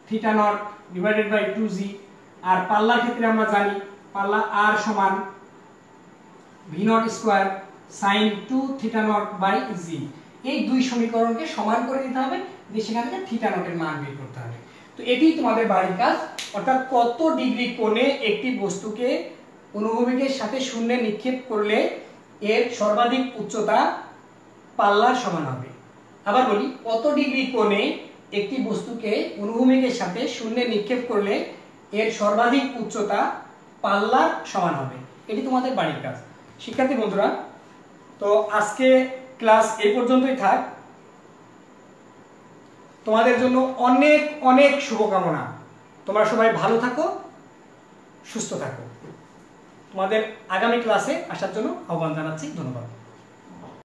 theta naught divided by 2g। আর পাল্লার ক্ষেত্রে আমরা জানি পাল্লা r সমান v0 square sin 2 theta naught by g। এই দুই সমীকরণকে সমান করে দিতে হবে, দিয়ে সেখান থেকে থিটা নটের মান বের করতে হবে। তো এটি তোমাদের বাড়ির কাজ। অর্থাৎ কত ডিগ্রি কোণে একটি বস্তুকে অনুভূমিকের সাথে শূন্যে নিক্ষেপ করলে এর সর্বাধিক উচ্চতা পাল্লার সমান হবে। আবার বলি, কত ডিগ্রি কোণে একটি বস্তুকে অনুভূমিকের সাথে শূন্যে নিক্ষেপ করলে এর সর্বাধিক উচ্চতা পাল্লার সমান হবে। এটি তোমাদের বাড়ির কাজ। শিক্ষার্থী বন্ধুরা, তো আজকে ক্লাস এই পর্যন্তই থাক। তোমাদের জন্য অনেক অনেক শুভকামনা। তোমরা সবাই ভালো থাকো, সুস্থ থাকো। তোমাদের আগামী ক্লাসে আসার জন্য আহ্বান জানাচ্ছি। ধন্যবাদ।